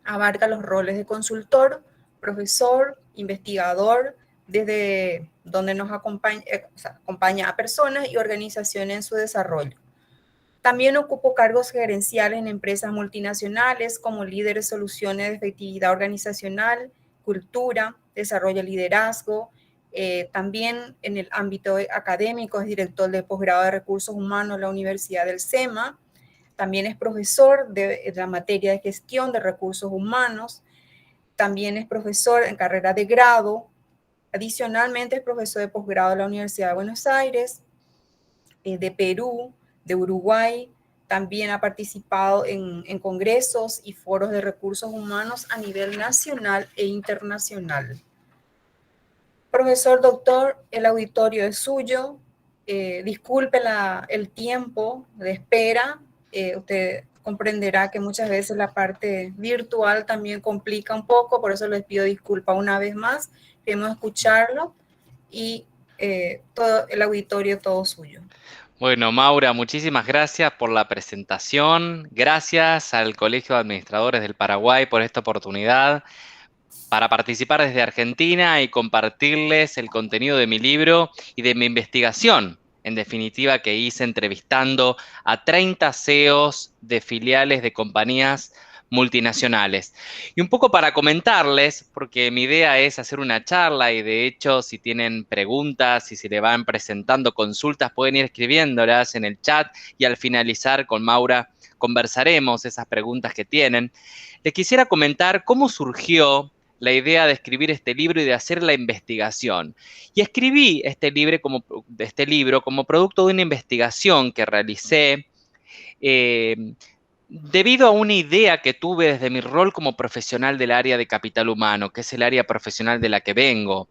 abarca los roles de consultor, profesor, investigador, desde donde nos acompaña a personas y organizaciones en su desarrollo. También ocupó cargos gerenciales en empresas multinacionales como líder de soluciones de efectividad organizacional, cultura, desarrollo de liderazgo. También en el ámbito académico es director de posgrado de recursos humanos en la Universidad del SEMA. También es profesor de la materia de gestión de recursos humanos. También es profesor en carrera de grado. Adicionalmente es profesor de posgrado de la Universidad de Buenos Aires, de Perú, de Uruguay. También ha participado en congresos y foros de recursos humanos a nivel nacional e internacional. Profesor doctor, el auditorio es suyo. Disculpe el tiempo de espera. Usted comprenderá que muchas veces la parte virtual también complica un poco, por eso les pido disculpas una vez más. Queremos escucharlo y todo el auditorio todo suyo. Bueno, Maura, muchísimas gracias por la presentación. Gracias al Colegio de Administradores del Paraguay por esta oportunidad para participar desde Argentina y compartirles el contenido de mi libro y de mi investigación, en definitiva, que hice entrevistando a 30 CEOs de filiales de compañías multinacionales. Y un poco para comentarles, porque mi idea es hacer una charla y de hecho si tienen preguntas y si le van presentando consultas pueden ir escribiéndolas en el chat y al finalizar con Maura conversaremos esas preguntas que tienen. Les quisiera comentar cómo surgió la idea de escribir este libro y de hacer la investigación. Y escribí este libro como producto de una investigación que realicé debido a una idea que tuve desde mi rol como profesional del área de capital humano, que es el área profesional de la que vengo.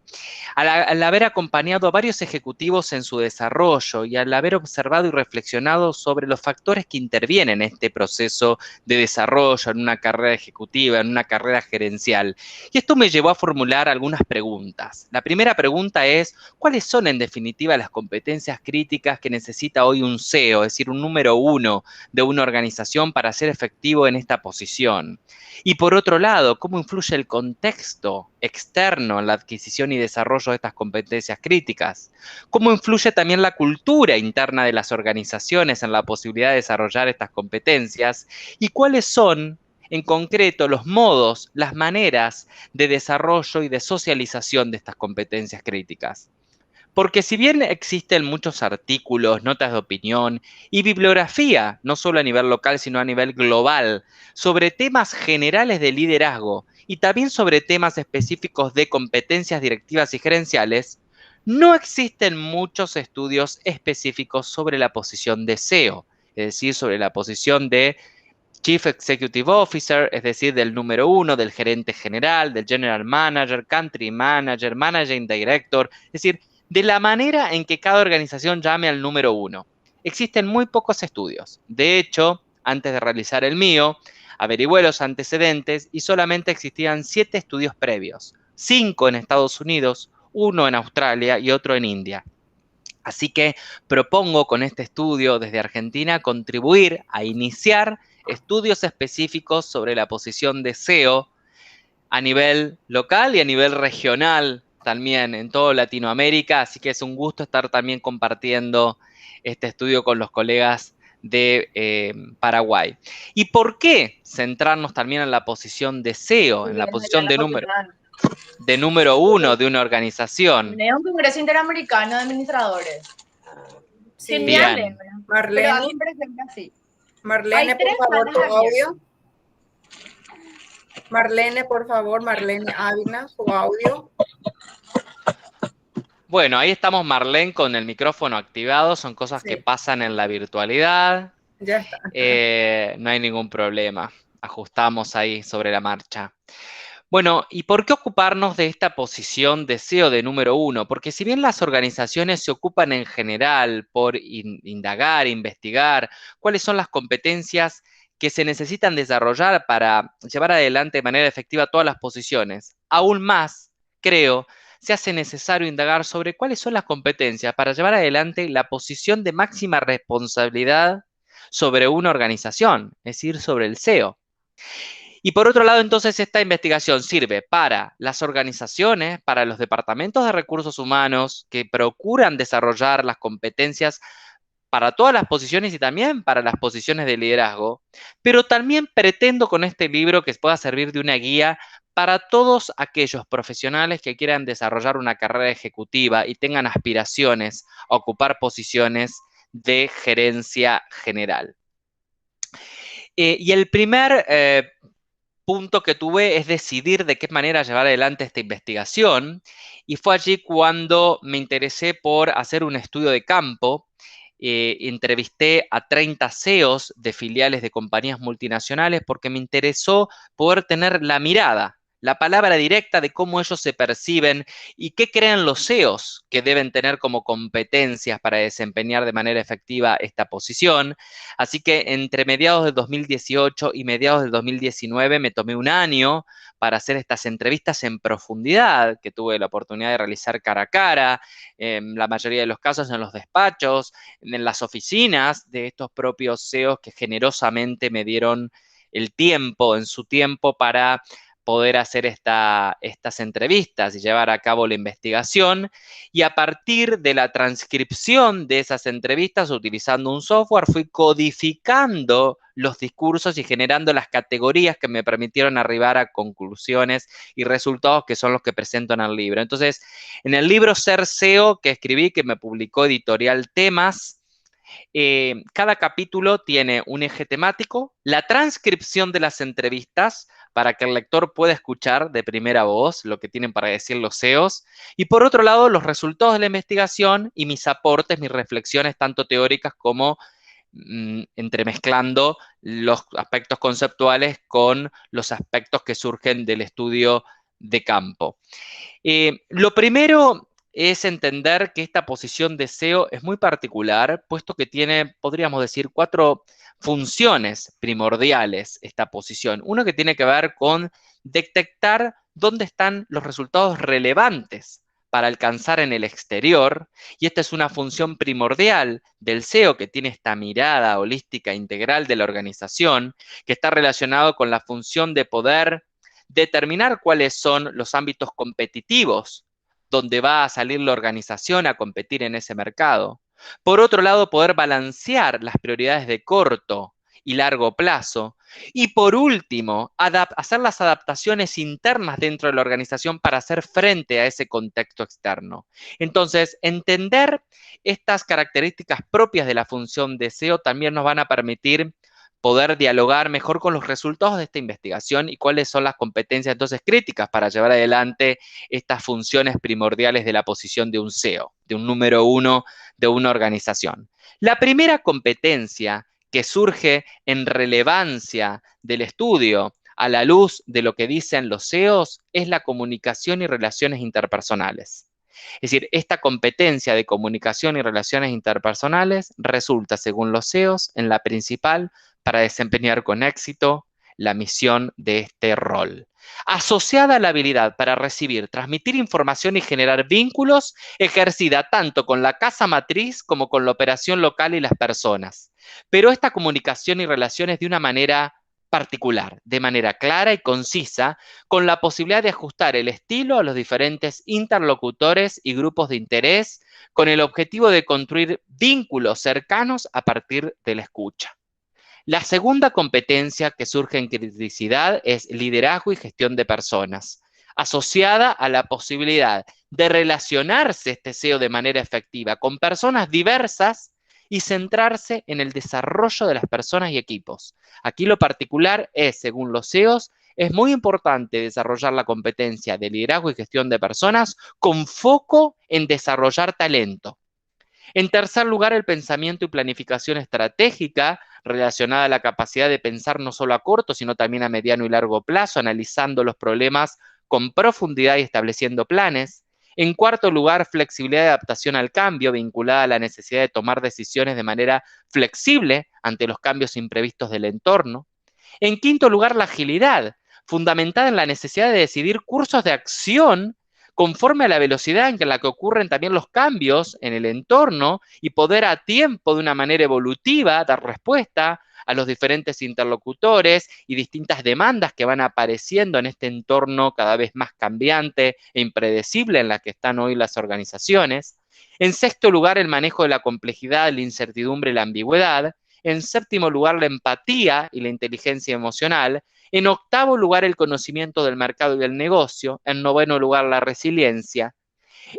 Al haber acompañado a varios ejecutivos en su desarrollo y al haber observado y reflexionado sobre los factores que intervienen en este proceso de desarrollo, en una carrera ejecutiva, en una carrera gerencial. Y esto me llevó a formular algunas preguntas. La primera pregunta es, ¿cuáles son en definitiva las competencias críticas que necesita hoy un CEO, es decir, un número 1 de una organización para ser efectivo en esta posición? Y por otro lado, ¿cómo influye el contexto externo en la adquisición y desarrollo de estas competencias críticas? ¿Cómo influye también la cultura interna de las organizaciones en la posibilidad de desarrollar estas competencias? ¿Y cuáles son, en concreto, los modos, las maneras de desarrollo y de socialización de estas competencias críticas? Porque si bien existen muchos artículos, notas de opinión y bibliografía, no solo a nivel local, sino a nivel global, sobre temas generales de liderazgo y también sobre temas específicos de competencias directivas y gerenciales, no existen muchos estudios específicos sobre la posición de CEO, es decir, sobre la posición de Chief Executive Officer, es decir, del número 1, del gerente general, del General Manager, Country Manager, Managing Director, es decir, de la manera en que cada organización llame al número 1. Existen muy pocos estudios. De hecho, antes de realizar el mío, averigüé los antecedentes y solamente existían 7 estudios previos, 5 en Estados Unidos, 1 en Australia y otro en India. Así que propongo con este estudio desde Argentina contribuir a iniciar estudios específicos sobre la posición de CEO a nivel local y a nivel regional también en toda Latinoamérica. Así que es un gusto estar también compartiendo este estudio con los colegas de Paraguay. ¿Y por qué centrarnos también en la posición de CEO, en la posición de número 1 de una organización? Es un Congreso Interamericano de Administradores. Sí. Genial, Bien. pero da la Marlene, impresión que sí. Marlene, Hay tres por favor, salas tu abiertas. audio. Marlene, por favor, Marlene Ávila, su audio. Bueno, ahí estamos Marlene con el micrófono activado, son cosas que Sí. pasan en la virtualidad, Ya está. no hay ningún problema, ajustamos ahí sobre la marcha. Bueno, ¿y por qué ocuparnos de esta posición de CEO de número 1? Porque si bien las organizaciones se ocupan en general por indagar, investigar cuáles son las competencias que se necesitan desarrollar para llevar adelante de manera efectiva todas las posiciones, aún más, creo, se hace necesario indagar sobre cuáles son las competencias para llevar adelante la posición de máxima responsabilidad sobre una organización, es decir, sobre el CEO. Y por otro lado, entonces, esta investigación sirve para las organizaciones, para los departamentos de recursos humanos que procuran desarrollar las competencias para todas las posiciones y también para las posiciones de liderazgo, pero también pretendo con este libro que pueda servir de una guía para todos aquellos profesionales que quieran desarrollar una carrera ejecutiva y tengan aspiraciones a ocupar posiciones de gerencia general. Y el primer punto que tuve es decidir de qué manera llevar adelante esta investigación, y fue allí cuando me interesé por hacer un estudio de campo. Entrevisté a 30 CEOs de filiales de compañías multinacionales porque me interesó poder tener la mirada, la palabra directa de cómo ellos se perciben y qué creen los CEOs que deben tener como competencias para desempeñar de manera efectiva esta posición. Así que entre mediados del 2018 y mediados del 2019 me tomé un año para hacer estas entrevistas en profundidad que tuve la oportunidad de realizar cara a cara, en la mayoría de los casos en los despachos, en las oficinas de estos propios CEOs que generosamente me dieron el tiempo, en su tiempo, para poder hacer estas entrevistas y llevar a cabo la investigación. Y a partir de la transcripción de esas entrevistas, utilizando un software, fui codificando los discursos y generando las categorías que me permitieron arribar a conclusiones y resultados que son los que presento en el libro. Entonces, en el libro Ser CEO que escribí, que me publicó Editorial Temas, cada capítulo tiene un eje temático, la transcripción de las entrevistas para que el lector pueda escuchar de primera voz lo que tienen para decir los CEOs, y por otro lado los resultados de la investigación y mis aportes, mis reflexiones tanto teóricas como entremezclando los aspectos conceptuales con los aspectos que surgen del estudio de campo. Lo primero es entender que esta posición de CEO es muy particular, puesto que tiene, podríamos decir, 4 funciones primordiales esta posición. Uno que tiene que ver con detectar dónde están los resultados relevantes para alcanzar en el exterior, y esta es una función primordial del CEO que tiene esta mirada holística integral de la organización, que está relacionado con la función de poder determinar cuáles son los ámbitos competitivos donde va a salir la organización a competir en ese mercado. Por otro lado, poder balancear las prioridades de corto y largo plazo, Y por último, hacer las adaptaciones internas dentro de la organización para hacer frente a ese contexto externo. Entonces, entender estas características propias de la función de SEO también nos van a permitir poder dialogar mejor con los resultados de esta investigación y cuáles son las competencias entonces críticas para llevar adelante estas funciones primordiales de la posición de un SEO, de un número uno de una organización. La primera competencia que surge en relevancia del estudio a la luz de lo que dicen los SEOs es la comunicación y relaciones interpersonales. Es decir, esta competencia de comunicación y relaciones interpersonales resulta, según los SEOs, en la principal para desempeñar con éxito la misión de este rol. Asociada a la habilidad para recibir, transmitir información y generar vínculos, ejercida tanto con la casa matriz como con la operación local y las personas. Pero esta comunicación y relaciones de una manera particular, de manera clara y concisa, con la posibilidad de ajustar el estilo a los diferentes interlocutores y grupos de interés, con el objetivo de construir vínculos cercanos a partir de la escucha. La segunda competencia que surge en criticidad es liderazgo y gestión de personas, asociada a la posibilidad de relacionarse este SEO de manera efectiva con personas diversas y centrarse en el desarrollo de las personas y equipos. Aquí lo particular es, según los SEOs, es muy importante desarrollar la competencia de liderazgo y gestión de personas con foco en desarrollar talento. En tercer lugar, el pensamiento y planificación estratégica relacionada a la capacidad de pensar no solo a corto, sino también a mediano y largo plazo, analizando los problemas con profundidad y estableciendo planes. En cuarto lugar, flexibilidad de adaptación al cambio, vinculada a la necesidad de tomar decisiones de manera flexible ante los cambios imprevistos del entorno. En quinto lugar, la agilidad, fundamentada en la necesidad de decidir cursos de acción conforme a la velocidad en la que ocurren también los cambios en el entorno y poder a tiempo, de una manera evolutiva, dar respuesta a los diferentes interlocutores y distintas demandas que van apareciendo en este entorno cada vez más cambiante e impredecible en la que están hoy las organizaciones. En sexto lugar, el manejo de la complejidad, la incertidumbre y la ambigüedad. En séptimo lugar, la empatía y la inteligencia emocional. En octavo lugar, el conocimiento del mercado y del negocio. En noveno lugar, la resiliencia.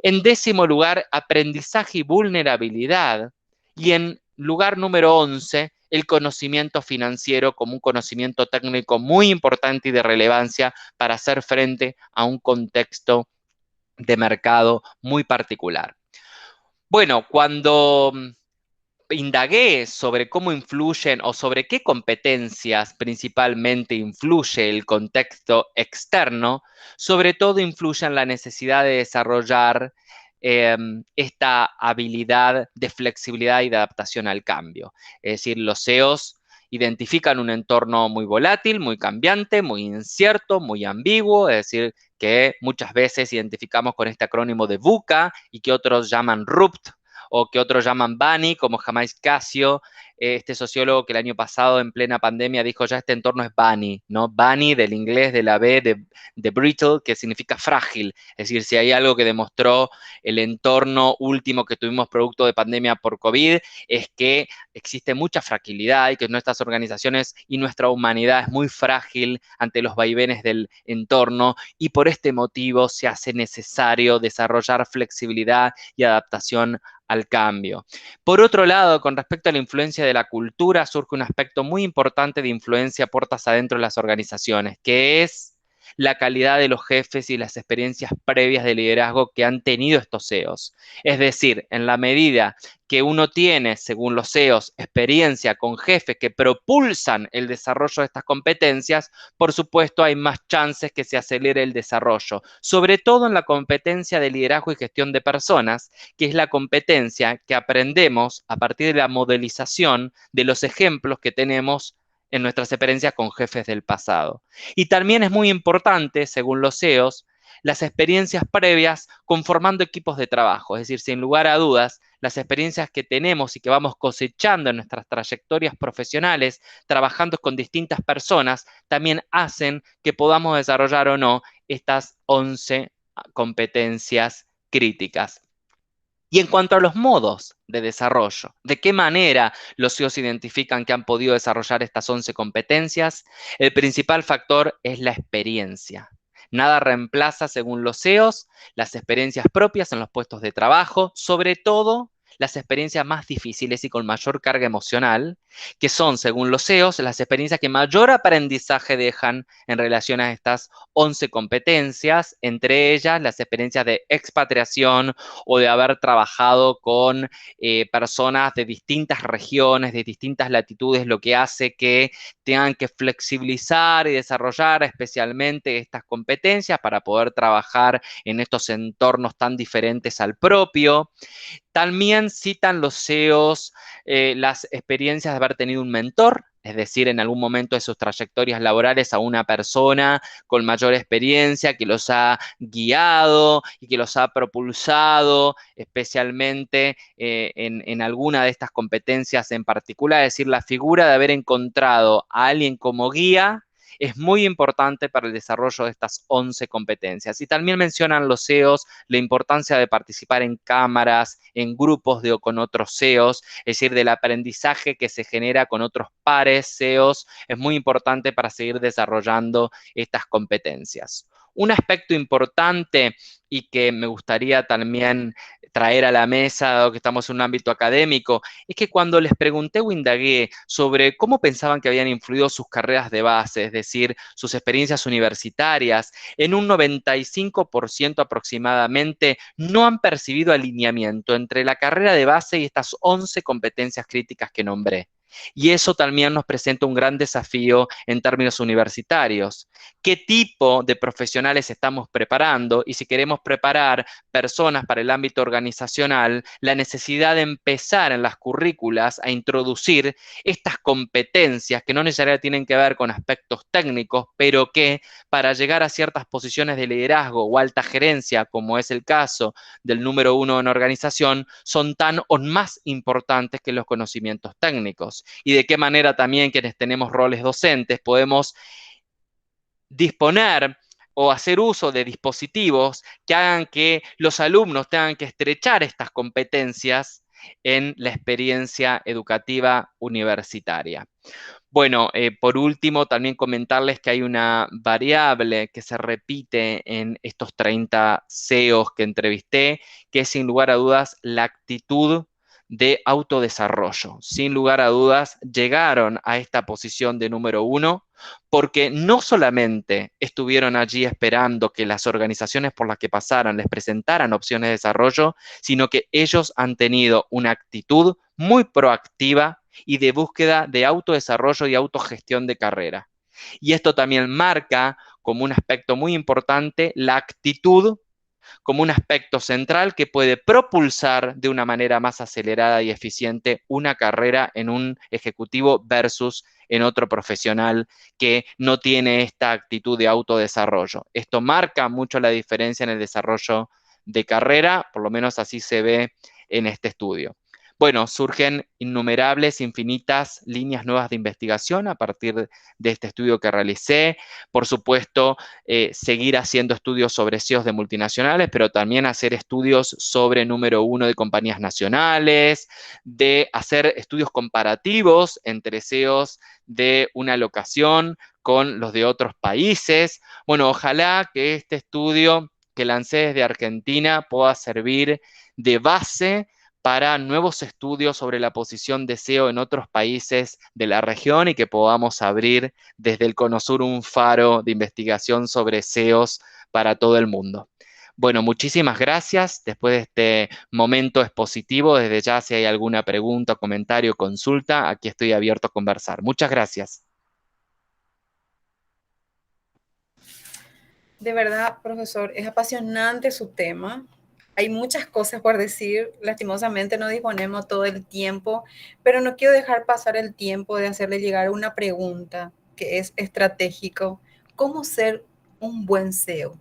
En décimo lugar, aprendizaje y vulnerabilidad. Y en lugar número 11, el conocimiento financiero como un conocimiento técnico muy importante y de relevancia para hacer frente a un contexto de mercado muy particular. Bueno, cuando indagué sobre cómo influyen o sobre qué competencias principalmente influye el contexto externo, sobre todo influye en la necesidad de desarrollar esta habilidad de flexibilidad y de adaptación al cambio. Es decir, los SEOs identifican un entorno muy volátil, muy cambiante, muy incierto, muy ambiguo, es decir, que muchas veces identificamos con este acrónimo de VUCA y que otros llaman RUPT, o que otros llaman Bunny, como Jamais Casio, este sociólogo que el año pasado en plena pandemia dijo ya este entorno es Bunny, ¿no? Bunny del inglés de la B de brittle, que significa frágil. Es decir, si hay algo que demostró el entorno último que tuvimos producto de pandemia por COVID, es que existe mucha fragilidad y que nuestras organizaciones y nuestra humanidad es muy frágil ante los vaivenes del entorno y por este motivo se hace necesario desarrollar flexibilidad y adaptación al cambio. Por otro lado, con respecto a la influencia de la cultura, surge un aspecto muy importante de influencia puertas adentro de las organizaciones, que es la calidad de los jefes y las experiencias previas de liderazgo que han tenido estos SEOs. Es decir, en la medida que uno tiene, según los SEOs, experiencia con jefes que propulsan el desarrollo de estas competencias, por supuesto hay más chances que se acelere el desarrollo, sobre todo en la competencia de liderazgo y gestión de personas, que es la competencia que aprendemos a partir de la modelización de los ejemplos que tenemos en nuestras experiencias con jefes del pasado. Y también es muy importante, según los SEOs, las experiencias previas conformando equipos de trabajo. Es decir, sin lugar a dudas, las experiencias que tenemos y que vamos cosechando en nuestras trayectorias profesionales, trabajando con distintas personas, también hacen que podamos desarrollar o no estas 11 competencias críticas. Y en cuanto a los modos de desarrollo, ¿de qué manera los CEOs identifican que han podido desarrollar estas 11 competencias? El principal factor es la experiencia. Nada reemplaza, según los CEOs, las experiencias propias en los puestos de trabajo, sobre todo las experiencias más difíciles y con mayor carga emocional, que son, según los CEOs, las experiencias que mayor aprendizaje dejan en relación a estas 11 competencias, entre ellas las experiencias de expatriación o de haber trabajado con personas de distintas regiones, de distintas latitudes, lo que hace que tengan que flexibilizar y desarrollar especialmente estas competencias para poder trabajar en estos entornos tan diferentes al propio. También citan los CEOs las experiencias de haber tenido un mentor, es decir, en algún momento de sus trayectorias laborales a una persona con mayor experiencia que los ha guiado y que los ha propulsado, especialmente en alguna de estas competencias en particular. Es decir, la figura de haber encontrado a alguien como guía es muy importante para el desarrollo de estas 11 competencias. Y también mencionan los CEOs la importancia de participar en cámaras, en grupos con otros CEOs, es decir, del aprendizaje que se genera con otros pares CEOs, es muy importante para seguir desarrollando estas competencias. Un aspecto importante y que me gustaría también traer a la mesa, dado que estamos en un ámbito académico, es que cuando les pregunté o indagué sobre cómo pensaban que habían influido sus carreras de base, es decir, sus experiencias universitarias, en un 95% aproximadamente no han percibido alineamiento entre la carrera de base y estas 11 competencias críticas que nombré. Y eso también nos presenta un gran desafío en términos universitarios. ¿Qué tipo de profesionales estamos preparando? Y si queremos preparar personas para el ámbito organizacional, la necesidad de empezar en las currículas a introducir estas competencias que no necesariamente tienen que ver con aspectos técnicos, pero que para llegar a ciertas posiciones de liderazgo o alta gerencia, como es el caso del número 1 en organización, son tan o más importantes que los conocimientos técnicos. Y de qué manera también quienes tenemos roles docentes podemos disponer o hacer uso de dispositivos que hagan que los alumnos tengan que estrechar estas competencias en la experiencia educativa universitaria. Bueno, por último, también comentarles que hay una variable que se repite en estos 30 CEOs que entrevisté, que es sin lugar a dudas la actitud de autodesarrollo. Sin lugar a dudas, llegaron a esta posición de número 1 porque no solamente estuvieron allí esperando que las organizaciones por las que pasaran les presentaran opciones de desarrollo, sino que ellos han tenido una actitud muy proactiva y de búsqueda de autodesarrollo y autogestión de carrera. Y esto también marca como un aspecto muy importante la actitud como un aspecto central que puede propulsar de una manera más acelerada y eficiente una carrera en un ejecutivo versus en otro profesional que no tiene esta actitud de autodesarrollo. Esto marca mucho la diferencia en el desarrollo de carrera, por lo menos así se ve en este estudio. Bueno, surgen innumerables, infinitas líneas nuevas de investigación a partir de este estudio que realicé. Por supuesto, seguir haciendo estudios sobre CEOs de multinacionales, pero también hacer estudios sobre número 1 de compañías nacionales, de hacer estudios comparativos entre CEOs de una locación con los de otros países. Bueno, ojalá que este estudio que lancé desde Argentina pueda servir de base para nuevos estudios sobre la posición de SEO en otros países de la región y que podamos abrir desde el Cono Sur un faro de investigación sobre SEOs para todo el mundo. Bueno, muchísimas gracias. Después de este momento expositivo, desde ya si hay alguna pregunta, comentario, consulta, aquí estoy abierto a conversar. Muchas gracias. De verdad, profesor, es apasionante su tema. Hay muchas cosas por decir, lastimosamente no disponemos todo el tiempo, pero no quiero dejar pasar el tiempo de hacerle llegar una pregunta que es estratégico. ¿Cómo ser un buen SEO?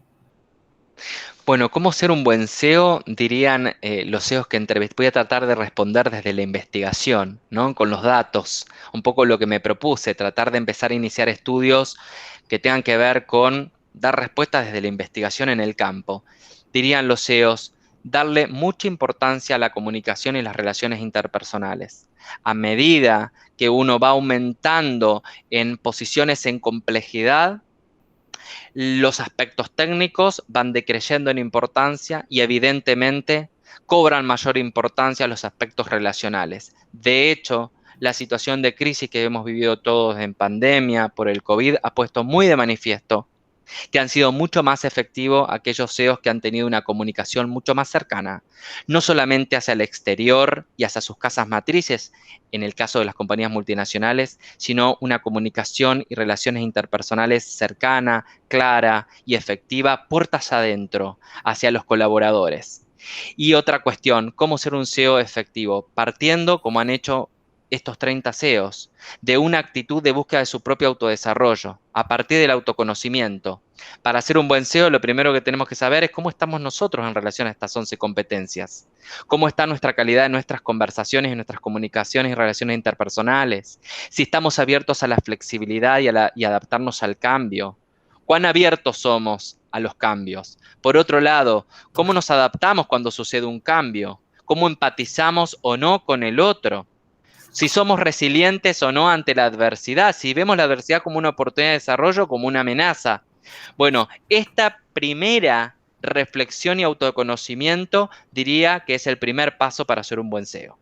Bueno, ¿cómo ser un buen SEO? Dirían los SEOs que entrevisté. Voy a tratar de responder desde la investigación, ¿no? Con los datos. Un poco lo que me propuse, tratar de empezar a iniciar estudios que tengan que ver con dar respuestas desde la investigación en el campo. Dirían los SEOs, darle mucha importancia a la comunicación y las relaciones interpersonales. A medida que uno va aumentando en posiciones en complejidad, los aspectos técnicos van decreyendo en importancia y evidentemente cobran mayor importancia los aspectos relacionales. De hecho, la situación de crisis que hemos vivido todos en pandemia por el COVID ha puesto muy de manifiesto que han sido mucho más efectivos aquellos CEOs que han tenido una comunicación mucho más cercana, no solamente hacia el exterior y hacia sus casas matrices, en el caso de las compañías multinacionales, sino una comunicación y relaciones interpersonales cercana, clara y efectiva, puertas adentro, hacia los colaboradores. Y otra cuestión, ¿cómo ser un CEO efectivo? Partiendo, como han hecho estos 30 CEOs, de una actitud de búsqueda de su propio autodesarrollo, a partir del autoconocimiento. Para ser un buen CEO, lo primero que tenemos que saber es cómo estamos nosotros en relación a estas 11 competencias. Cómo está nuestra calidad en nuestras conversaciones, en nuestras comunicaciones y relaciones interpersonales. Si estamos abiertos a la flexibilidad y adaptarnos al cambio. ¿Cuán abiertos somos a los cambios? Por otro lado, ¿cómo nos adaptamos cuando sucede un cambio? ¿Cómo empatizamos o no con el otro? Si somos resilientes o no ante la adversidad, si vemos la adversidad como una oportunidad de desarrollo o como una amenaza. Bueno, esta primera reflexión y autoconocimiento diría que es el primer paso para ser un buen CEO.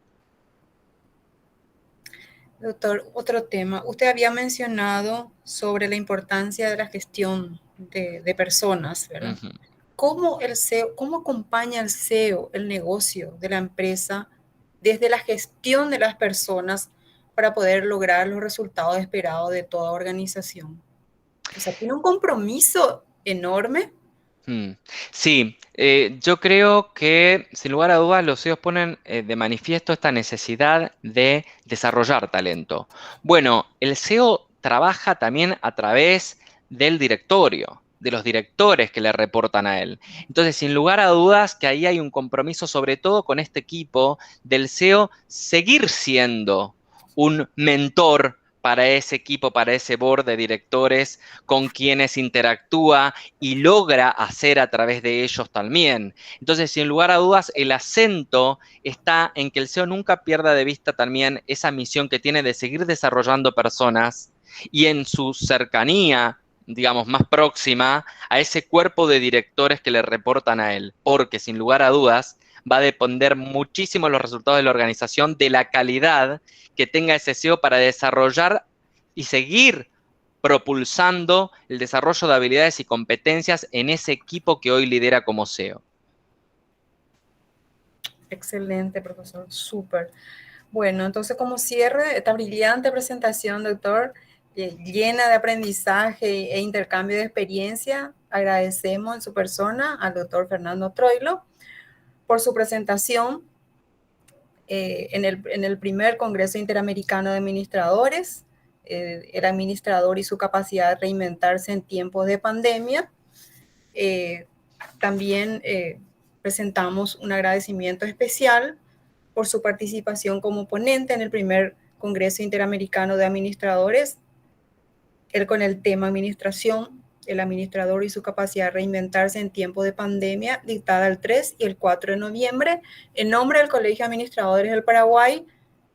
Doctor, otro tema. Usted había mencionado sobre la importancia de la gestión de personas, ¿verdad? Uh-huh. ¿Cómo el CEO, cómo acompaña el CEO el negocio de la empresa desde la gestión de las personas para poder lograr los resultados esperados de toda organización? O sea, tiene un compromiso enorme. Sí, yo creo que sin lugar a dudas los CEOs ponen de manifiesto esta necesidad de desarrollar talento. Bueno, el CEO trabaja también a través del directorio, de los directores que le reportan a él. Entonces, sin lugar a dudas que ahí hay un compromiso sobre todo con este equipo del CEO seguir siendo un mentor para ese equipo, para ese board de directores con quienes interactúa y logra hacer a través de ellos también. Entonces, sin lugar a dudas, el acento está en que el CEO nunca pierda de vista también esa misión que tiene de seguir desarrollando personas y en su cercanía, digamos, más próxima a ese cuerpo de directores que le reportan a él, porque sin lugar a dudas va a depender muchísimo los resultados de la organización de la calidad que tenga ese CEO para desarrollar y seguir propulsando el desarrollo de habilidades y competencias en ese equipo que hoy lidera como CEO. Excelente, profesor, súper. Bueno, entonces como cierre esta brillante presentación, doctor, llena de aprendizaje e intercambio de experiencia, agradecemos en su persona al doctor Fernando Troilo por su presentación en el primer Congreso Interamericano de Administradores, el administrador y su capacidad de reinventarse en tiempos de pandemia. También presentamos un agradecimiento especial por su participación como ponente en el primer Congreso Interamericano de Administradores, él con el tema Administración, el administrador y su capacidad de reinventarse en tiempo de pandemia, dictada el 3 y el 4 de noviembre. En nombre del Colegio de Administradores del Paraguay,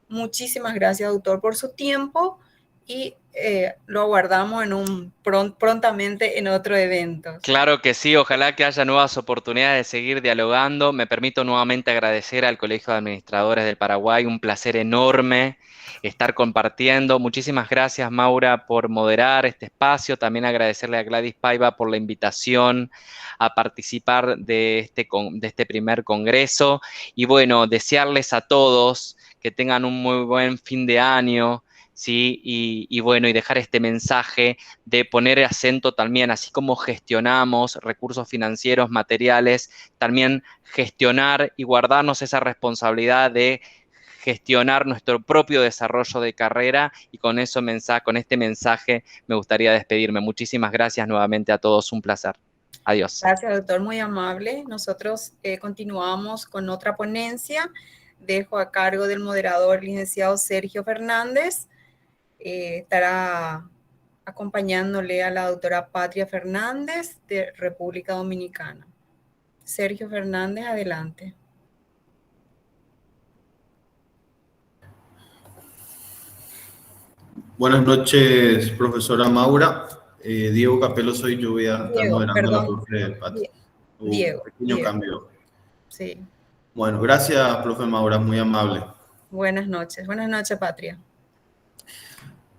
muchísimas gracias, doctor, por su tiempo y lo aguardamos prontamente en otro evento. Claro que sí, ojalá que haya nuevas oportunidades de seguir dialogando. Me permito nuevamente agradecer al Colegio de Administradores del Paraguay, un placer enorme estar compartiendo. Muchísimas gracias, Maura, por moderar este espacio. También agradecerle a Gladys Paiva por la invitación a participar de este primer congreso. Y bueno, desearles a todos que tengan un muy buen fin de año. ¿Sí? Y bueno, y dejar este mensaje de poner acento también, así como gestionamos recursos financieros, materiales, también gestionar y guardarnos esa responsabilidad de gestionar nuestro propio desarrollo de carrera y con este mensaje me gustaría despedirme. Muchísimas gracias nuevamente a todos, un placer. Adiós. Gracias, doctor, muy amable. Nosotros continuamos con otra ponencia. Dejo a cargo del moderador, licenciado Sergio Fernández. Estará acompañándole a la doctora Patria Fernández de República Dominicana. Sergio Fernández, adelante. Buenas noches, profesora Maura. Diego Capello soy yo, voy a estar Diego, moderando la perdón. profe Pati. Diego. Pequeño cambio. Sí. Bueno, gracias, profe Maura, muy amable. Buenas noches, Patria.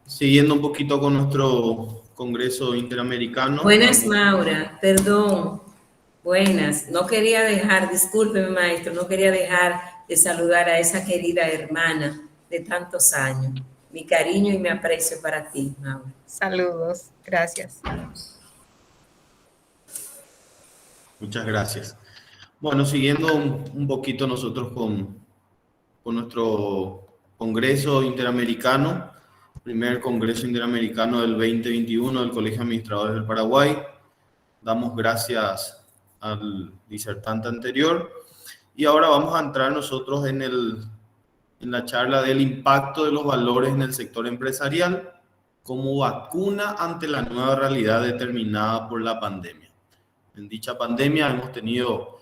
Siguiendo un poquito con nuestro Congreso Interamericano. Buenas, Maura, perdón. Buenas. No quería dejar, discúlpeme, maestro, no quería dejar de saludar a esa querida hermana de tantos años. Mi cariño y mi aprecio para ti, Maura. Saludos, gracias. Muchas gracias. Bueno, siguiendo un poquito nosotros con nuestro Congreso Interamericano, primer Congreso Interamericano del 2021 del Colegio de Administradores del Paraguay. Damos gracias al disertante anterior y ahora vamos a entrar nosotros en la charla del impacto de los valores en el sector empresarial como vacuna ante la nueva realidad determinada por la pandemia. En dicha pandemia hemos tenido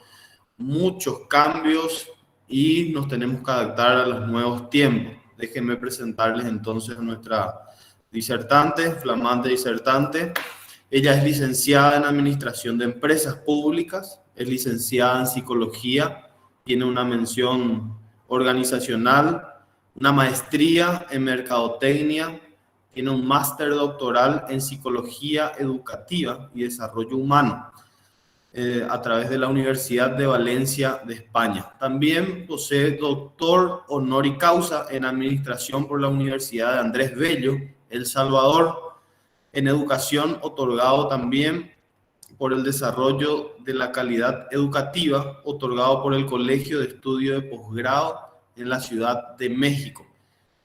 muchos cambios y nos tenemos que adaptar a los nuevos tiempos. Déjenme presentarles entonces a nuestra disertante, flamante disertante. Ella es licenciada en Administración de Empresas Públicas, es licenciada en Psicología, tiene una mención organizacional, una maestría en Mercadotecnia, tiene un máster doctoral en Psicología Educativa y Desarrollo Humano a través de la Universidad de Valencia de España. También posee doctor honor causa en Administración por la Universidad de Andrés Bello, El Salvador, en Educación, otorgado también por el desarrollo de la calidad educativa, otorgado por el Colegio de Estudio de Posgrado en la Ciudad de México.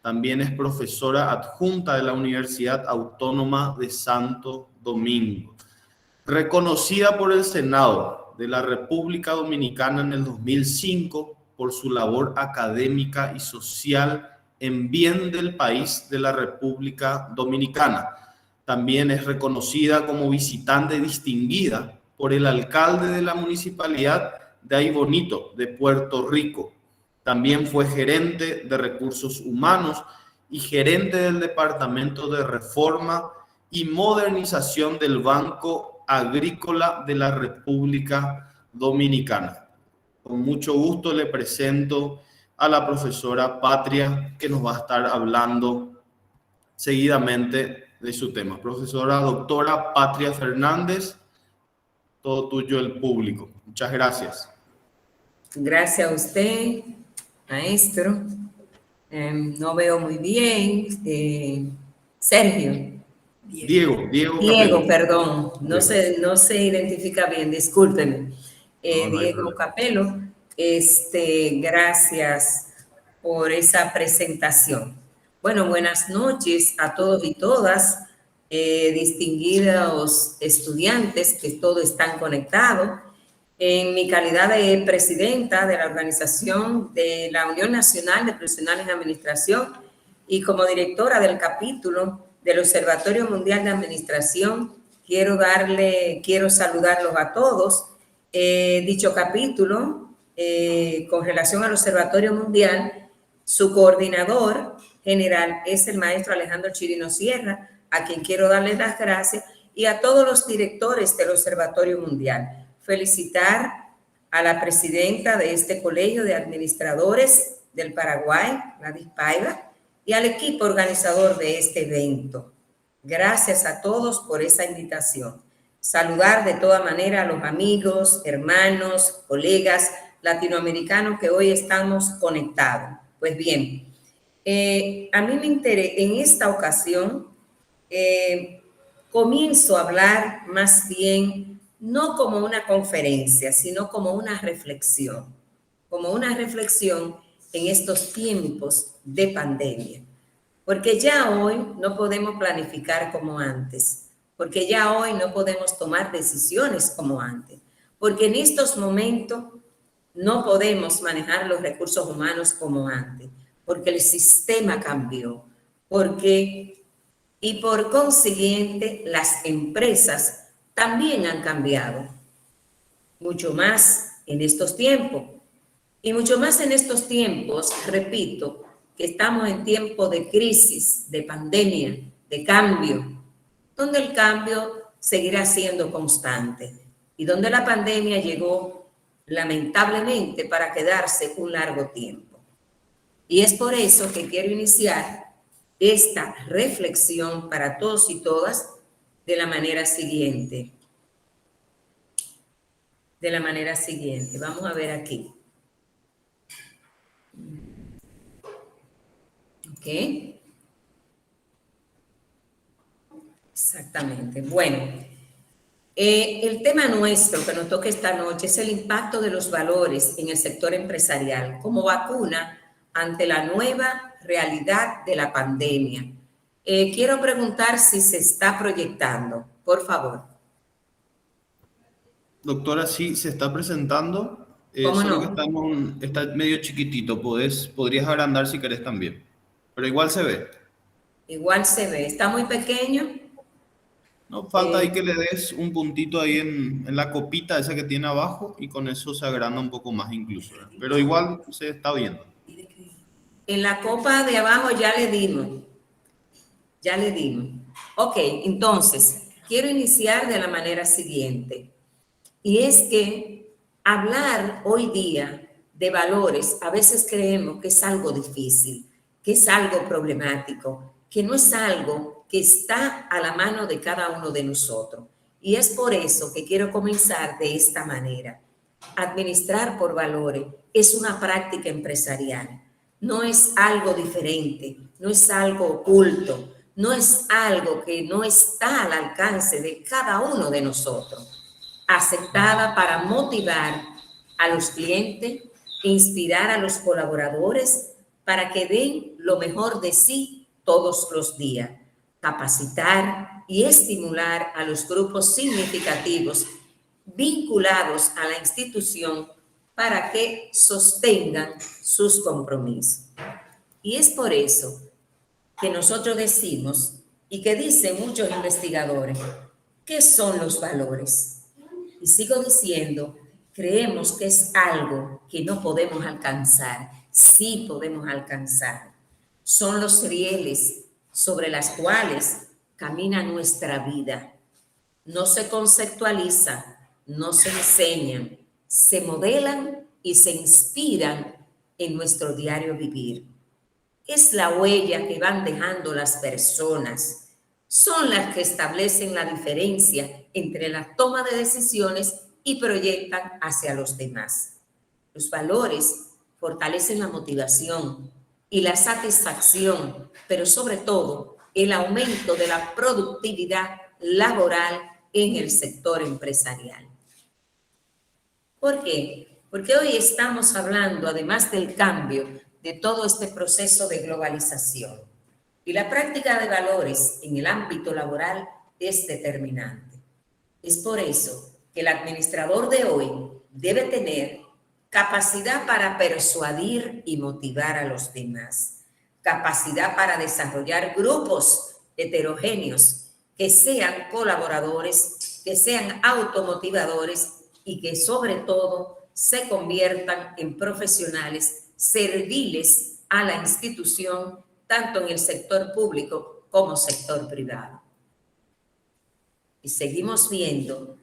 También es profesora adjunta de la Universidad Autónoma de Santo Domingo. Reconocida por el Senado de la República Dominicana en el 2005 por su labor académica y social en bien del país de la República Dominicana. También es reconocida como visitante distinguida por el alcalde de la municipalidad de Aybonito, de Puerto Rico. También fue gerente de recursos humanos y gerente del Departamento de Reforma y Modernización del Banco Agrícola de la República Dominicana. Con mucho gusto le presento a la profesora Patria, que nos va a estar hablando seguidamente de su tema. Profesora doctora Patria Fernández, todo tuyo el público. Muchas gracias. Gracias a usted, maestro. No veo muy bien. Sergio. Diego, perdón. No se identifica bien, discúlpeme. No, Diego Capello, gracias por esa presentación. Bueno, buenas noches a todos y todas, distinguidos estudiantes que todos están conectados. En mi calidad de presidenta de la organización de la Unión Nacional de Profesionales de Administración y como directora del capítulo del Observatorio Mundial de Administración, quiero saludarlos a todos. Dicho capítulo, con relación al Observatorio Mundial, su coordinador general es el maestro Alejandro Chirino Sierra, a quien quiero darle las gracias, y a todos los directores del Observatorio Mundial. Felicitar a la presidenta de este Colegio de Administradores del Paraguay, Gladys Paiva, y al equipo organizador de este evento. Gracias a todos por esa invitación. Saludar de toda manera a los amigos, hermanos, colegas latinoamericanos que hoy estamos conectados. Pues bien, a mí me interesa, en esta ocasión, comienzo a hablar más bien, no como una conferencia, sino como una reflexión en estos tiempos de pandemia. Porque ya hoy no podemos planificar como antes, porque ya hoy no podemos tomar decisiones como antes, porque en estos momentos no podemos manejar los recursos humanos como antes, porque el sistema cambió, y por consiguiente las empresas también han cambiado. mucho más en estos tiempos. Y mucho más en estos tiempos, repito, que estamos en tiempo de crisis, de pandemia, de cambio, donde el cambio seguirá siendo constante y donde la pandemia llegó lamentablemente para quedarse un largo tiempo. Y es por eso que quiero iniciar esta reflexión para todos y todas de la manera siguiente. Vamos a ver aquí. ¿Ok? Exactamente. Bueno, el tema nuestro que nos toca esta noche es el impacto de los valores en el sector empresarial como vacuna ante la nueva realidad de la pandemia. Quiero preguntar si se está proyectando, por favor. Doctora, sí, se está presentando. ¿Cómo Solo no? que está medio chiquitito. Podrías agrandar si querés también. Pero igual se ve. Igual se ve. ¿Está muy pequeño? No, falta ahí que le des un puntito ahí en la copita esa que tiene abajo y con eso se agranda un poco más incluso. Pero igual se está viendo. En la copa de abajo ya le dimos. Ok, entonces, quiero iniciar de la manera siguiente. Y es que hablar hoy día de valores, a veces creemos que es algo difícil, que es algo problemático, que no es algo que está a la mano de cada uno de nosotros. Y es por eso que quiero comenzar de esta manera. Administrar por valores es una práctica empresarial. No es algo diferente, no es algo oculto, no es algo que no está al alcance de cada uno de nosotros. Aceptada para motivar a los clientes, inspirar a los colaboradores para que den lo mejor de sí todos los días, capacitar y estimular a los grupos significativos vinculados a la institución para que sostengan sus compromisos. Y es por eso que nosotros decimos, y que dicen muchos investigadores, ¿qué son los valores? Y sigo diciendo, creemos que es algo que no podemos alcanzar. Sí podemos alcanzar. Son los rieles sobre las cuales camina nuestra vida. No se conceptualizan, no se enseñan, se modelan y se inspiran en nuestro diario vivir. Es la huella que van dejando las personas. Son las que establecen la diferencia entre la toma de decisiones y proyectan hacia los demás. Los valores fortalecen la motivación y la satisfacción, pero sobre todo el aumento de la productividad laboral en el sector empresarial. ¿Por qué? Porque hoy estamos hablando, además del cambio, de todo este proceso de globalización. Y la práctica de valores en el ámbito laboral es determinante. Es por eso que el administrador de hoy debe tener capacidad para persuadir y motivar a los demás, capacidad para desarrollar grupos heterogéneos que sean colaboradores, que sean automotivadores y que sobre todo se conviertan en profesionales serviles a la institución, tanto en el sector público como sector privado. Y seguimos viendo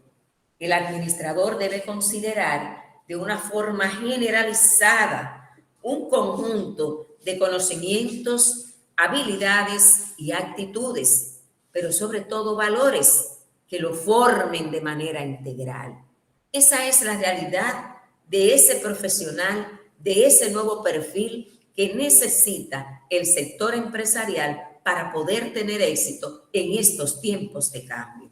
que el administrador debe considerar de una forma generalizada un conjunto de conocimientos, habilidades y actitudes, pero sobre todo valores que lo formen de manera integral. Esa es la realidad de ese profesional, de ese nuevo perfil que necesita el sector empresarial para poder tener éxito en estos tiempos de cambio.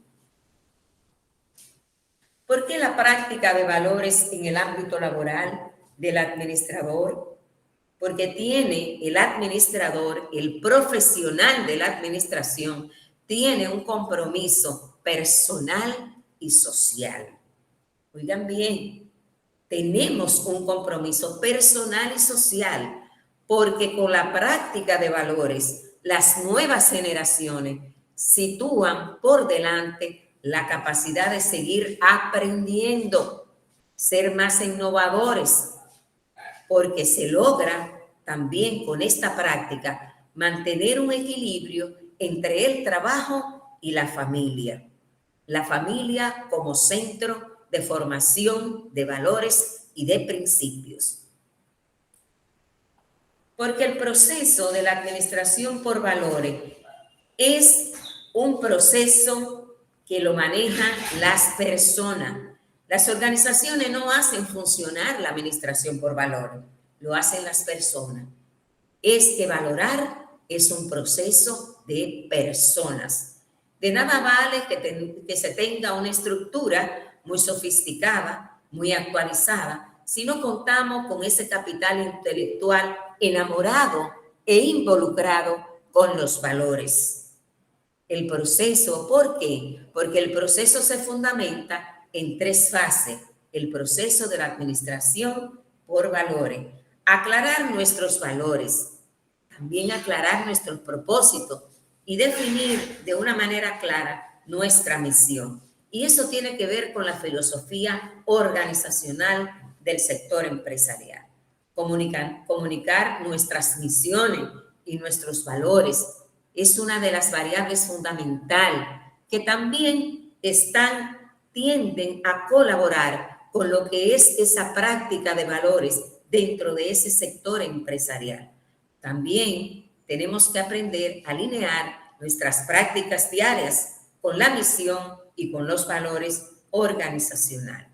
¿Por qué la práctica de valores en el ámbito laboral del administrador? Porque tiene el administrador, el profesional de la administración, tiene un compromiso personal y social. Oigan bien, tenemos un compromiso personal y social porque con la práctica de valores, las nuevas generaciones sitúan por delante la capacidad de seguir aprendiendo ser más innovadores, porque se logra también con esta práctica mantener un equilibrio entre el trabajo y la familia. La familia como centro de formación de valores y de principios. Porque el proceso de la administración por valores es un proceso que lo manejan las personas. Las organizaciones no hacen funcionar la administración por valores, lo hacen las personas. Es que valorar es un proceso de personas. De nada vale que se tenga una estructura muy sofisticada, muy actualizada, si no contamos con ese capital intelectual enamorado e involucrado con los valores. El proceso, ¿por qué? Porque el proceso se fundamenta en 3 fases. El proceso de la administración por valores. Aclarar nuestros valores, también aclarar nuestros propósitos y definir de una manera clara nuestra misión. Y eso tiene que ver con la filosofía organizacional del sector empresarial. Comunicar nuestras misiones y nuestros valores es una de las variables fundamentales que también tienden a colaborar con lo que es esa práctica de valores dentro de ese sector empresarial. También tenemos que aprender a alinear nuestras prácticas diarias con la misión y con los valores organizacionales.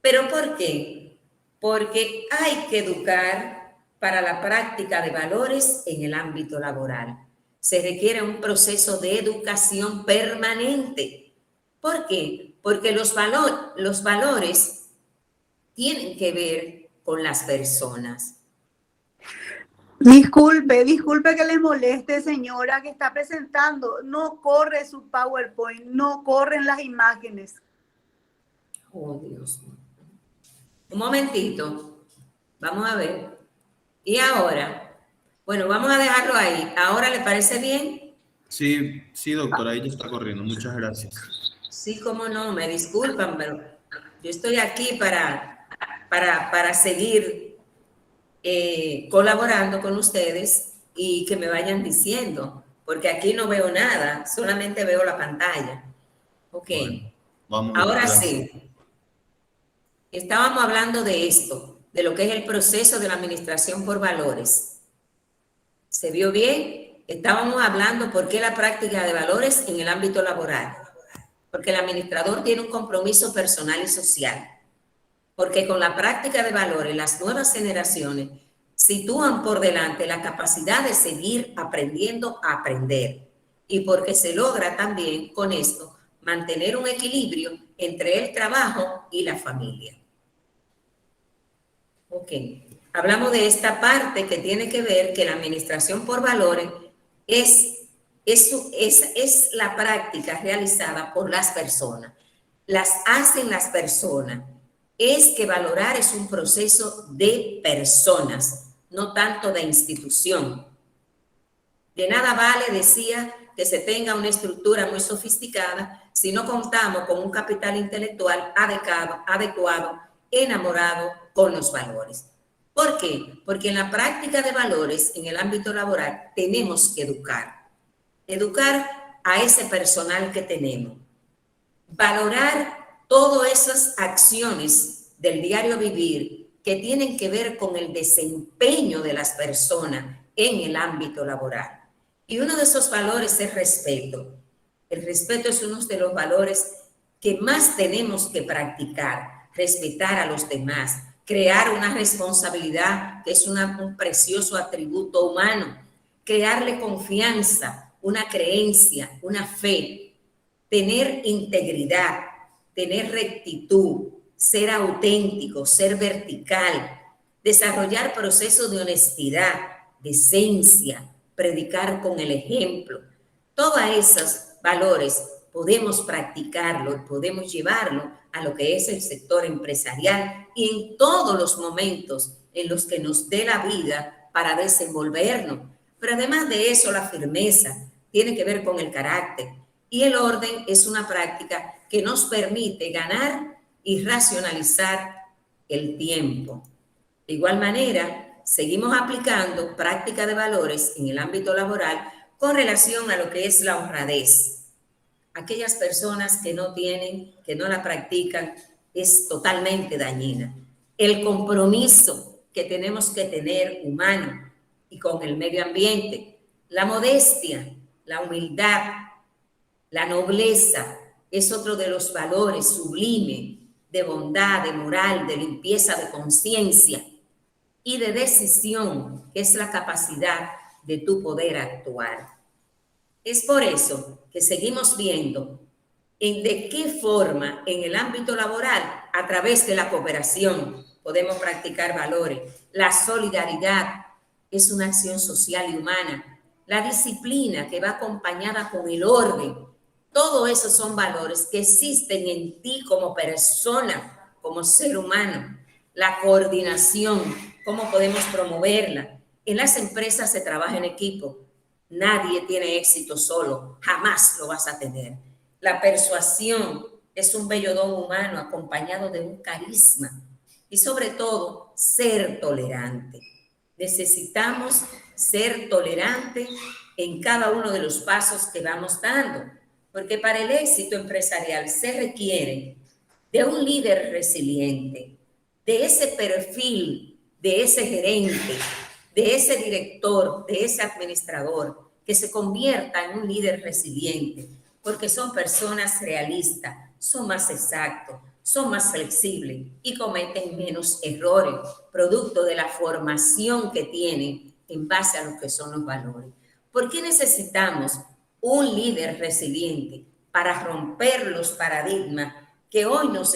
¿Pero por qué? Porque hay que educar para la práctica de valores en el ámbito laboral. Se requiere un proceso de educación permanente. ¿Por qué? Porque los valores tienen que ver con las personas. Disculpe que le moleste, señora, que está presentando. No corre su PowerPoint, no corren las imágenes. Oh, Dios mío. Un momentito. Vamos a ver. Y ahora, bueno, vamos a dejarlo ahí. ¿Ahora le parece bien? Sí, doctora, ahí ya está corriendo. Muchas gracias. Sí, cómo no, me disculpan, pero yo estoy aquí para seguir colaborando con ustedes y que me vayan diciendo, porque aquí no veo nada, solamente veo la pantalla. Ok, bueno, vamos ahora sí. Estábamos hablando de esto, de lo que es el proceso de la administración por valores. ¿Se vio bien? Estábamos hablando por qué la práctica de valores en el ámbito laboral. Porque el administrador tiene un compromiso personal y social. Porque con la práctica de valores, las nuevas generaciones sitúan por delante la capacidad de seguir aprendiendo a aprender. Y porque se logra también con esto mantener un equilibrio entre el trabajo y la familia. Ok, hablamos de esta parte que tiene que ver que la administración por valores es la práctica realizada por las personas. Las hacen las personas. Es que valorar es un proceso de personas, no tanto de institución. De nada vale, decía, que se tenga una estructura muy sofisticada si no contamos con un capital intelectual adecuado, enamorado con los valores. ¿Por qué? Porque en la práctica de valores en el ámbito laboral tenemos que educar a ese personal que tenemos, valorar todas esas acciones del diario vivir que tienen que ver con el desempeño de las personas en el ámbito laboral. Y uno de esos valores es respeto. El respeto es uno de los valores que más tenemos que practicar, respetar a los demás, crear una responsabilidad que es un precioso atributo humano, crearle confianza, una creencia, una fe, tener integridad, tener rectitud, ser auténtico, ser vertical, desarrollar procesos de honestidad, decencia, predicar con el ejemplo. Todos esos valores podemos practicarlo, podemos llevarlo a lo que es el sector empresarial y en todos los momentos en los que nos dé la vida para desenvolvernos. Pero además de eso, la firmeza tiene que ver con el carácter y el orden es una práctica que nos permite ganar y racionalizar el tiempo. De igual manera, seguimos aplicando práctica de valores en el ámbito laboral con relación a lo que es la honradez. Aquellas personas que no tienen, que no la practican, es totalmente dañina. El compromiso que tenemos que tener humano y con el medio ambiente, la modestia, la humildad, la nobleza, es otro de los valores sublimes de bondad, de moral, de limpieza de conciencia y de decisión, que es la capacidad de tu poder actuar. Es por eso que seguimos viendo de qué forma en el ámbito laboral, a través de la cooperación, podemos practicar valores. La solidaridad es una acción social y humana. La disciplina que va acompañada con el orden. Todo eso son valores que existen en ti como persona, como ser humano. La coordinación, cómo podemos promoverla. En las empresas se trabaja en equipo. Nadie tiene éxito solo, jamás lo vas a tener. La persuasión es un bello don humano acompañado de un carisma y sobre todo ser tolerante. Necesitamos ser tolerantes en cada uno de los pasos que vamos dando, porque para el éxito empresarial se requiere de un líder resiliente, de ese perfil, de ese gerente, de ese director, de ese administrador, que se convierta en un líder resiliente, porque son personas realistas, son más exactos, son más flexibles y cometen menos errores, producto de la formación que tienen en base a lo que son los valores. ¿Por qué necesitamos un líder resiliente? Para romper los paradigmas que hoy nos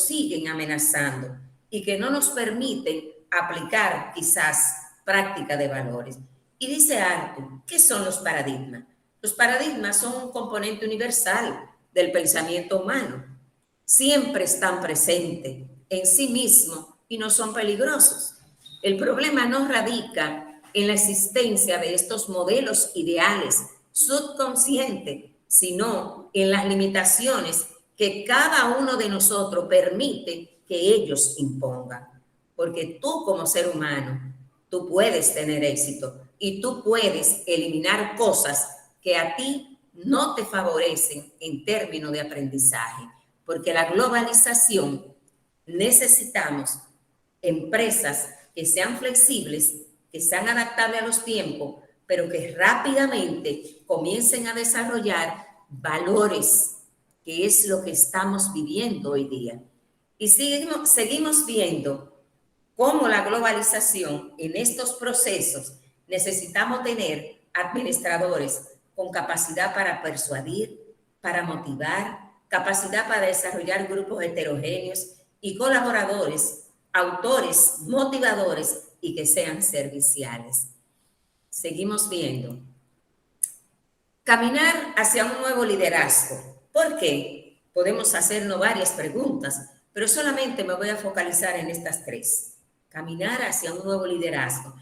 siguen amenazando y que no nos permiten aplicar quizás práctica de valores. Y dice Arthur, ¿qué son los paradigmas? Los paradigmas son un componente universal del pensamiento humano. Siempre están presentes en sí mismos y no son peligrosos. El problema no radica en la existencia de estos modelos ideales subconscientes, sino en las limitaciones que cada uno de nosotros permite que ellos impongan. Porque tú como ser humano, tú puedes tener éxito y tú puedes eliminar cosas que a ti no te favorecen en términos de aprendizaje. Porque la globalización, necesitamos empresas que sean flexibles, que sean adaptables a los tiempos, pero que rápidamente comiencen a desarrollar valores, que es lo que estamos viviendo hoy día. Y seguimos viendo cómo la globalización, en estos procesos, necesitamos tener administradores con capacidad para persuadir, para motivar, capacidad para desarrollar grupos heterogéneos y colaboradores, autores, motivadores y que sean serviciales. Seguimos viendo. Caminar hacia un nuevo liderazgo. ¿Por qué? Podemos hacernos varias preguntas, pero solamente me voy a focalizar en estas tres. Caminar hacia un nuevo liderazgo.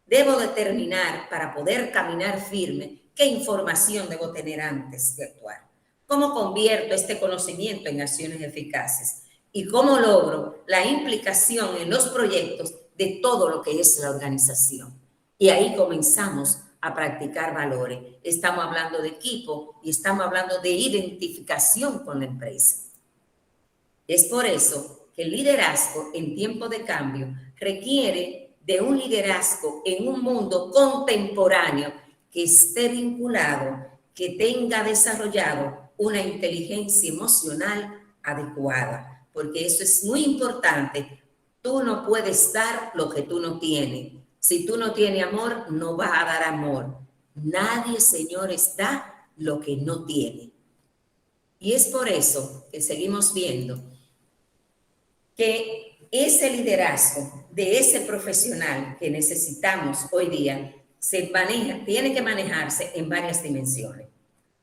Debo determinar, para poder caminar firme, qué información debo tener antes de actuar. ¿Cómo convierto este conocimiento en acciones eficaces? ¿Y cómo logro la implicación en los proyectos de todo lo que es la organización? Y ahí comenzamos a practicar valores. Estamos hablando de equipo y estamos hablando de identificación con la empresa. Es por eso que el liderazgo en tiempo de cambio requiere de un liderazgo en un mundo contemporáneo que esté vinculado, que tenga desarrollado una inteligencia emocional adecuada, porque eso es muy importante. Tú no puedes dar lo que tú no tienes. Si tú no tienes amor, no vas a dar amor. Nadie, señores, da lo que no tiene. Y es por eso que seguimos viendo que ese liderazgo de ese profesional que necesitamos hoy día tiene que manejarse en varias dimensiones.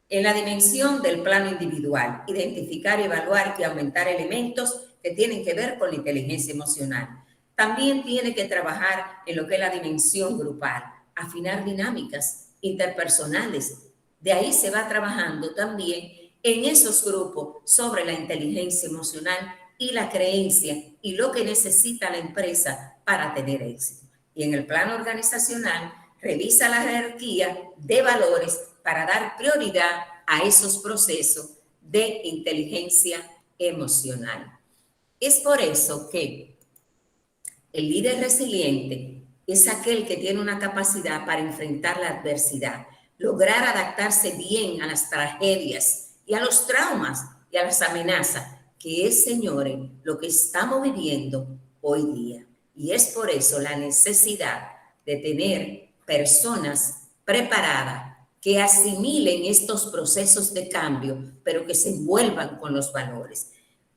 En la dimensión del plano individual, identificar, evaluar y aumentar elementos que tienen que ver con la inteligencia emocional. También tiene que trabajar en lo que es la dimensión grupal, afinar dinámicas interpersonales. De ahí se va trabajando también en esos grupos sobre la inteligencia emocional y la creencia y lo que necesita la empresa para tener éxito. Y en el plano organizacional, revisa la jerarquía de valores para dar prioridad a esos procesos de inteligencia emocional. Es por eso que el líder resiliente es aquel que tiene una capacidad para enfrentar la adversidad, lograr adaptarse bien a las tragedias y a los traumas y a las amenazas, que es, señores, lo que estamos viviendo hoy día. Y es por eso la necesidad de tener personas preparadas que asimilen estos procesos de cambio, pero que se envuelvan con los valores.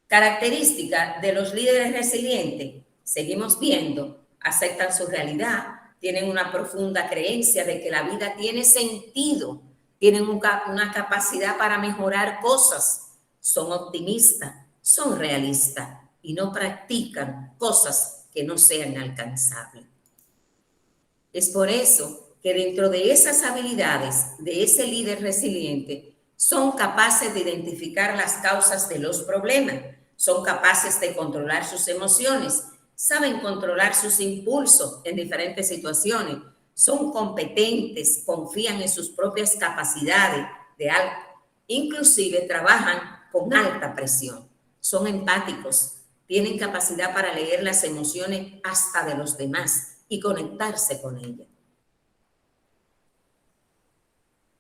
Característica de los líderes resilientes, seguimos viendo, aceptan su realidad, tienen una profunda creencia de que la vida tiene sentido, tienen una capacidad para mejorar cosas, son optimistas, son realistas y no practican cosas que no sean alcanzables. Es por eso que dentro de esas habilidades de ese líder resiliente son capaces de identificar las causas de los problemas, son capaces de controlar sus emociones, saben controlar sus impulsos en diferentes situaciones, son competentes, confían en sus propias capacidades de algo, inclusive trabajan con alta presión, son empáticos, tienen capacidad para leer las emociones hasta de los demás y conectarse con ellas.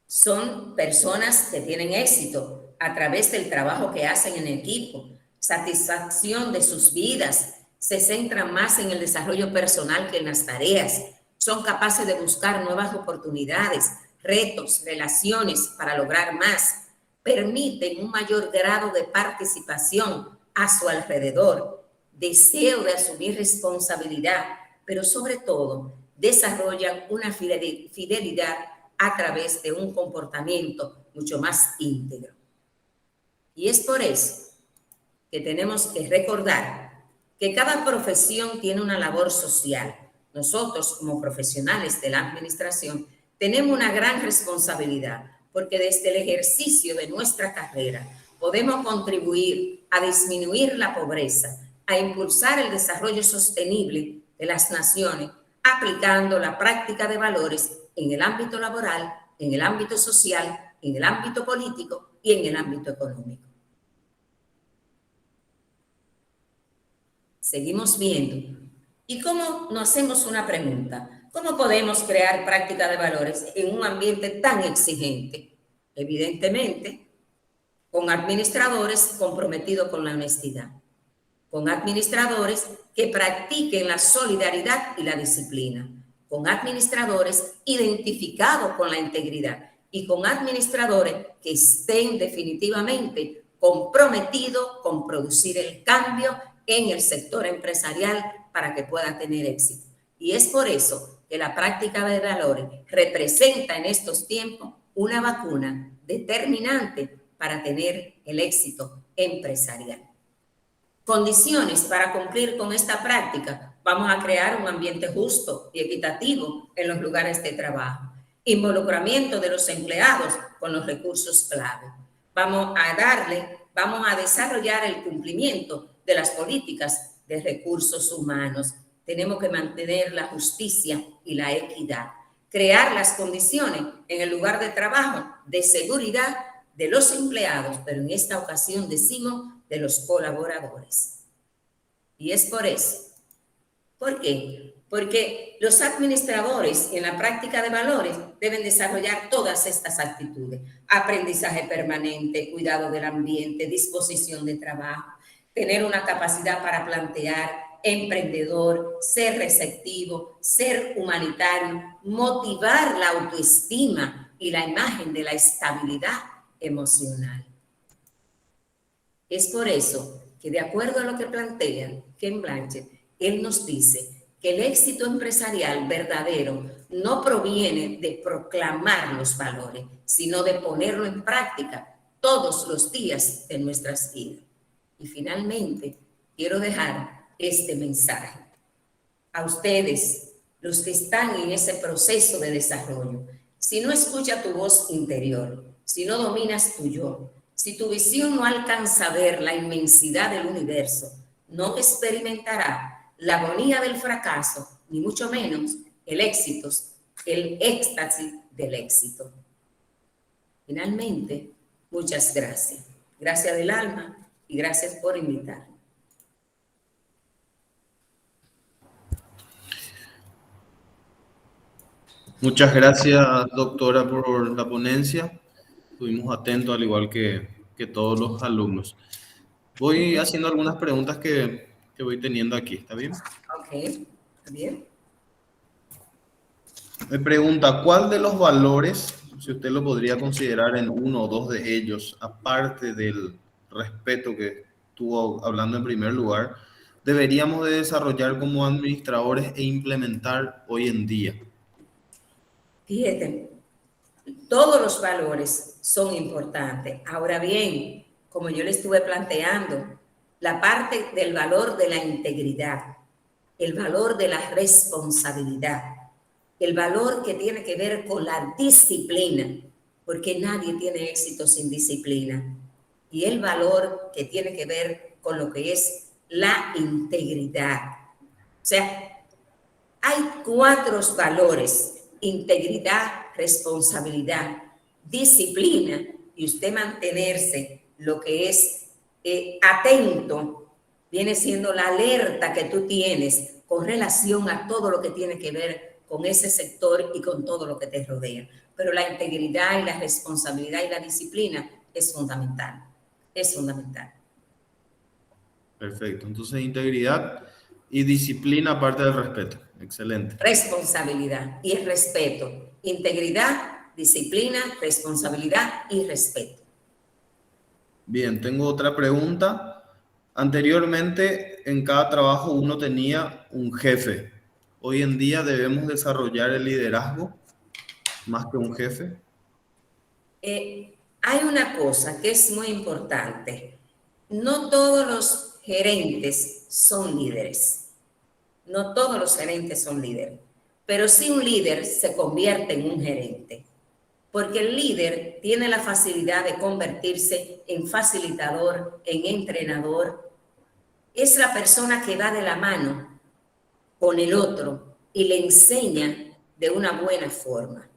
Son personas que tienen éxito a través del trabajo que hacen en equipo, satisfacción de sus vidas, se centran más en el desarrollo personal que en las tareas, son capaces de buscar nuevas oportunidades, retos, relaciones para lograr más, permiten un mayor grado de participación a su alrededor, deseo de asumir responsabilidad, pero sobre todo desarrollan una fidelidad a través de un comportamiento mucho más íntegro. Y es por eso que tenemos que recordar que cada profesión tiene una labor social. Nosotros, como profesionales de la administración, tenemos una gran responsabilidad porque desde el ejercicio de nuestra carrera podemos contribuir a disminuir la pobreza, a impulsar el desarrollo sostenible de las naciones, aplicando la práctica de valores en el ámbito laboral, en el ámbito social, en el ámbito político y en el ámbito económico. Seguimos viendo. ¿Y cómo nos hacemos una pregunta? ¿Cómo podemos crear práctica de valores en un ambiente tan exigente? Evidentemente, con administradores comprometidos con la honestidad, con administradores que practiquen la solidaridad y la disciplina, con administradores identificados con la integridad y con administradores que estén definitivamente comprometidos con producir el cambio en el sector empresarial para que pueda tener éxito. Y es por eso que la práctica de valores representa en estos tiempos una vacuna determinante para tener el éxito empresarial. Condiciones para cumplir con esta práctica: vamos a crear un ambiente justo y equitativo en los lugares de trabajo, involucramiento de los empleados con los recursos clave. Vamos a desarrollar el cumplimiento de las políticas de recursos humanos. Tenemos que mantener la justicia y la equidad, crear las condiciones en el lugar de trabajo de seguridad de los empleados, pero en esta ocasión decimos de los colaboradores. Y es por eso. ¿Por qué? Porque los administradores en la práctica de valores deben desarrollar todas estas actitudes: aprendizaje permanente, cuidado del ambiente, disposición de trabajo, tener una capacidad para plantear, emprendedor, ser receptivo, ser humanitario, motivar la autoestima y la imagen de la estabilidad emocional. Es por eso que, de acuerdo a lo que plantea Ken Blanchett, él nos dice que el éxito empresarial verdadero no proviene de proclamar los valores, sino de ponerlo en práctica todos los días de nuestras vidas. Y finalmente, quiero dejar este mensaje a ustedes, los que están en ese proceso de desarrollo. Si no escuchas tu voz interior, si no dominas tu yo, Si tu visión no alcanza a ver la inmensidad del universo, no experimentará la agonía del fracaso, ni mucho menos el éxtasis del éxito. Finalmente, muchas gracias. Gracias del alma y gracias por invitarme. Muchas gracias, doctora, por la ponencia. Estuvimos atentos, al igual que todos los alumnos. Voy haciendo algunas preguntas que voy teniendo aquí, ¿está bien? Ok, ¿está bien? Me pregunta, ¿cuál de los valores, si usted lo podría considerar en uno o dos de ellos, aparte del respeto que estuvo hablando en primer lugar, deberíamos de desarrollar como administradores e implementar hoy en día? Fíjate, todos los valores son importantes. Ahora bien, como yo le estuve planteando, la parte del valor de la integridad, el valor de la responsabilidad, el valor que tiene que ver con la disciplina, porque nadie tiene éxito sin disciplina, y el valor que tiene que ver con lo que es la integridad. O sea, hay 4 valores: integridad, responsabilidad, disciplina, y usted mantenerse lo que es atento, viene siendo la alerta que tú tienes con relación a todo lo que tiene que ver con ese sector y con todo lo que te rodea. Pero la integridad y la responsabilidad y la disciplina es fundamental, es fundamental. Perfecto, entonces integridad y disciplina aparte del respeto. Excelente. Responsabilidad y el respeto. Integridad, disciplina, responsabilidad y respeto. Bien, tengo otra pregunta. Anteriormente, en cada trabajo uno tenía un jefe. Hoy en día debemos desarrollar el liderazgo más que un jefe. Hay una cosa que es muy importante. No todos los gerentes son líderes. No todos los gerentes son líderes, pero sí un líder se convierte en un gerente, porque el líder tiene la facilidad de convertirse en facilitador, en entrenador. Es la persona que va de la mano con el otro y le enseña de una buena forma.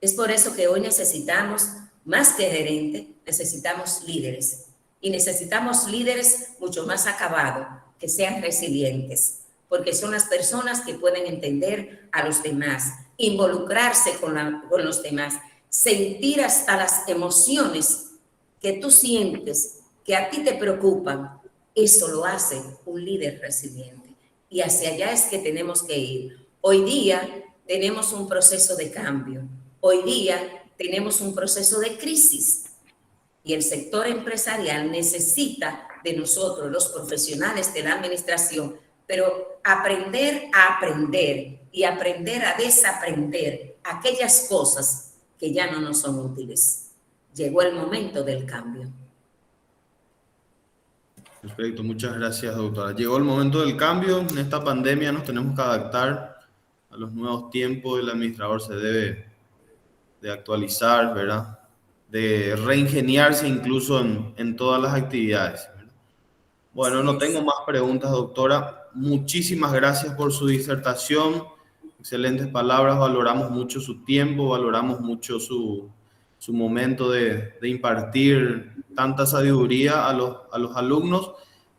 Es por eso que hoy necesitamos, más que gerentes, necesitamos líderes. Y necesitamos líderes mucho más acabados, que sean resilientes, porque son las personas que pueden entender a los demás, involucrarse con los demás, sentir hasta las emociones que tú sientes, que a ti te preocupan. Eso lo hace un líder resiliente. Y hacia allá es que tenemos que ir. Hoy día tenemos un proceso de cambio. Hoy día tenemos un proceso de crisis. Y el sector empresarial necesita de nosotros, los profesionales de la administración, pero aprender a aprender y aprender a desaprender aquellas cosas que ya no nos son útiles. Llegó el momento del cambio. Perfecto, muchas gracias, doctora. Llegó el momento del cambio. En esta pandemia nos tenemos que adaptar a los nuevos tiempos. El administrador se debe de actualizar, ¿verdad? De reingeniarse incluso en todas las actividades, ¿verdad? Bueno, no tengo más preguntas, doctora. Muchísimas gracias por su disertación. Excelentes palabras. Valoramos mucho su tiempo, valoramos mucho su momento de impartir tanta sabiduría a los alumnos.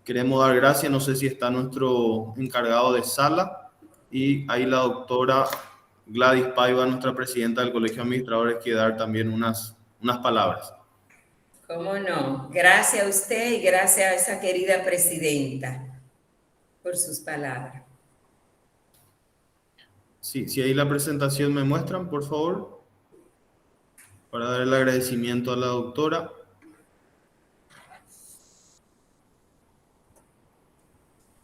Queremos dar gracias. No sé si está nuestro encargado de sala. Y ahí la doctora Gladys Paiva, nuestra presidenta del Colegio de Administradores, quiere dar también unas palabras. ¿Cómo no? Gracias a usted y gracias a esa querida presidenta por sus palabras. Sí, si ahí la presentación me muestran, por favor, para dar el agradecimiento a la doctora.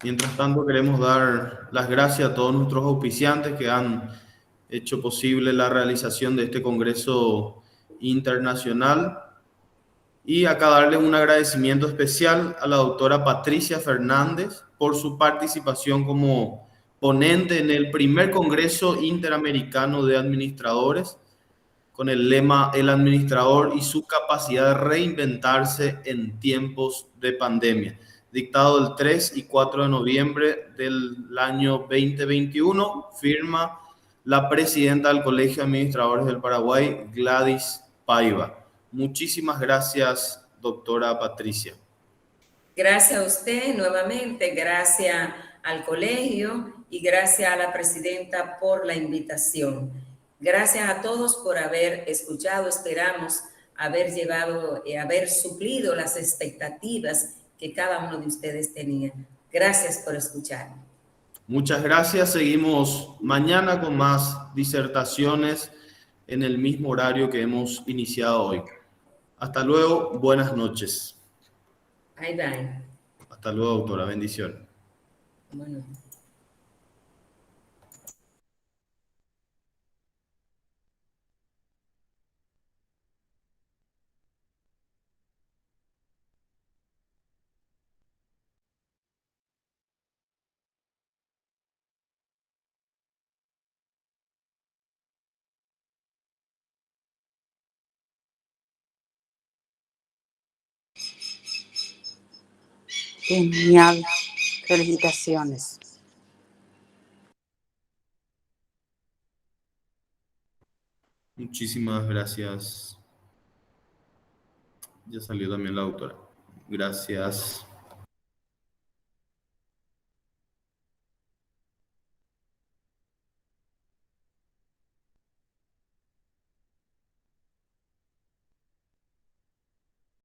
Mientras tanto, queremos dar las gracias a todos nuestros auspiciantes que han hecho posible la realización de este congreso internacional. Y acá darle un agradecimiento especial a la doctora Patricia Fernández por su participación como ponente en el primer Congreso Interamericano de Administradores. con el lema "El administrador y su capacidad de reinventarse en tiempos de pandemia", dictado el 3 y 4 de noviembre del año 2021, firma la presidenta del Colegio de Administradores del Paraguay, Gladys Paiva. Muchísimas gracias, doctora Patricia. Gracias a usted nuevamente, gracias al colegio y gracias a la presidenta por la invitación. Gracias a todos por haber escuchado. Esperamos haber suplido las expectativas que cada uno de ustedes tenía. Gracias por escuchar. Muchas gracias. Seguimos mañana con más disertaciones en el mismo horario que hemos iniciado hoy. Hasta luego. Buenas noches. Bye, bye. Hasta luego, doctora. Bendiciones. Bueno. Genial. Felicitaciones. Muchísimas gracias. Ya salió también la doctora. Gracias.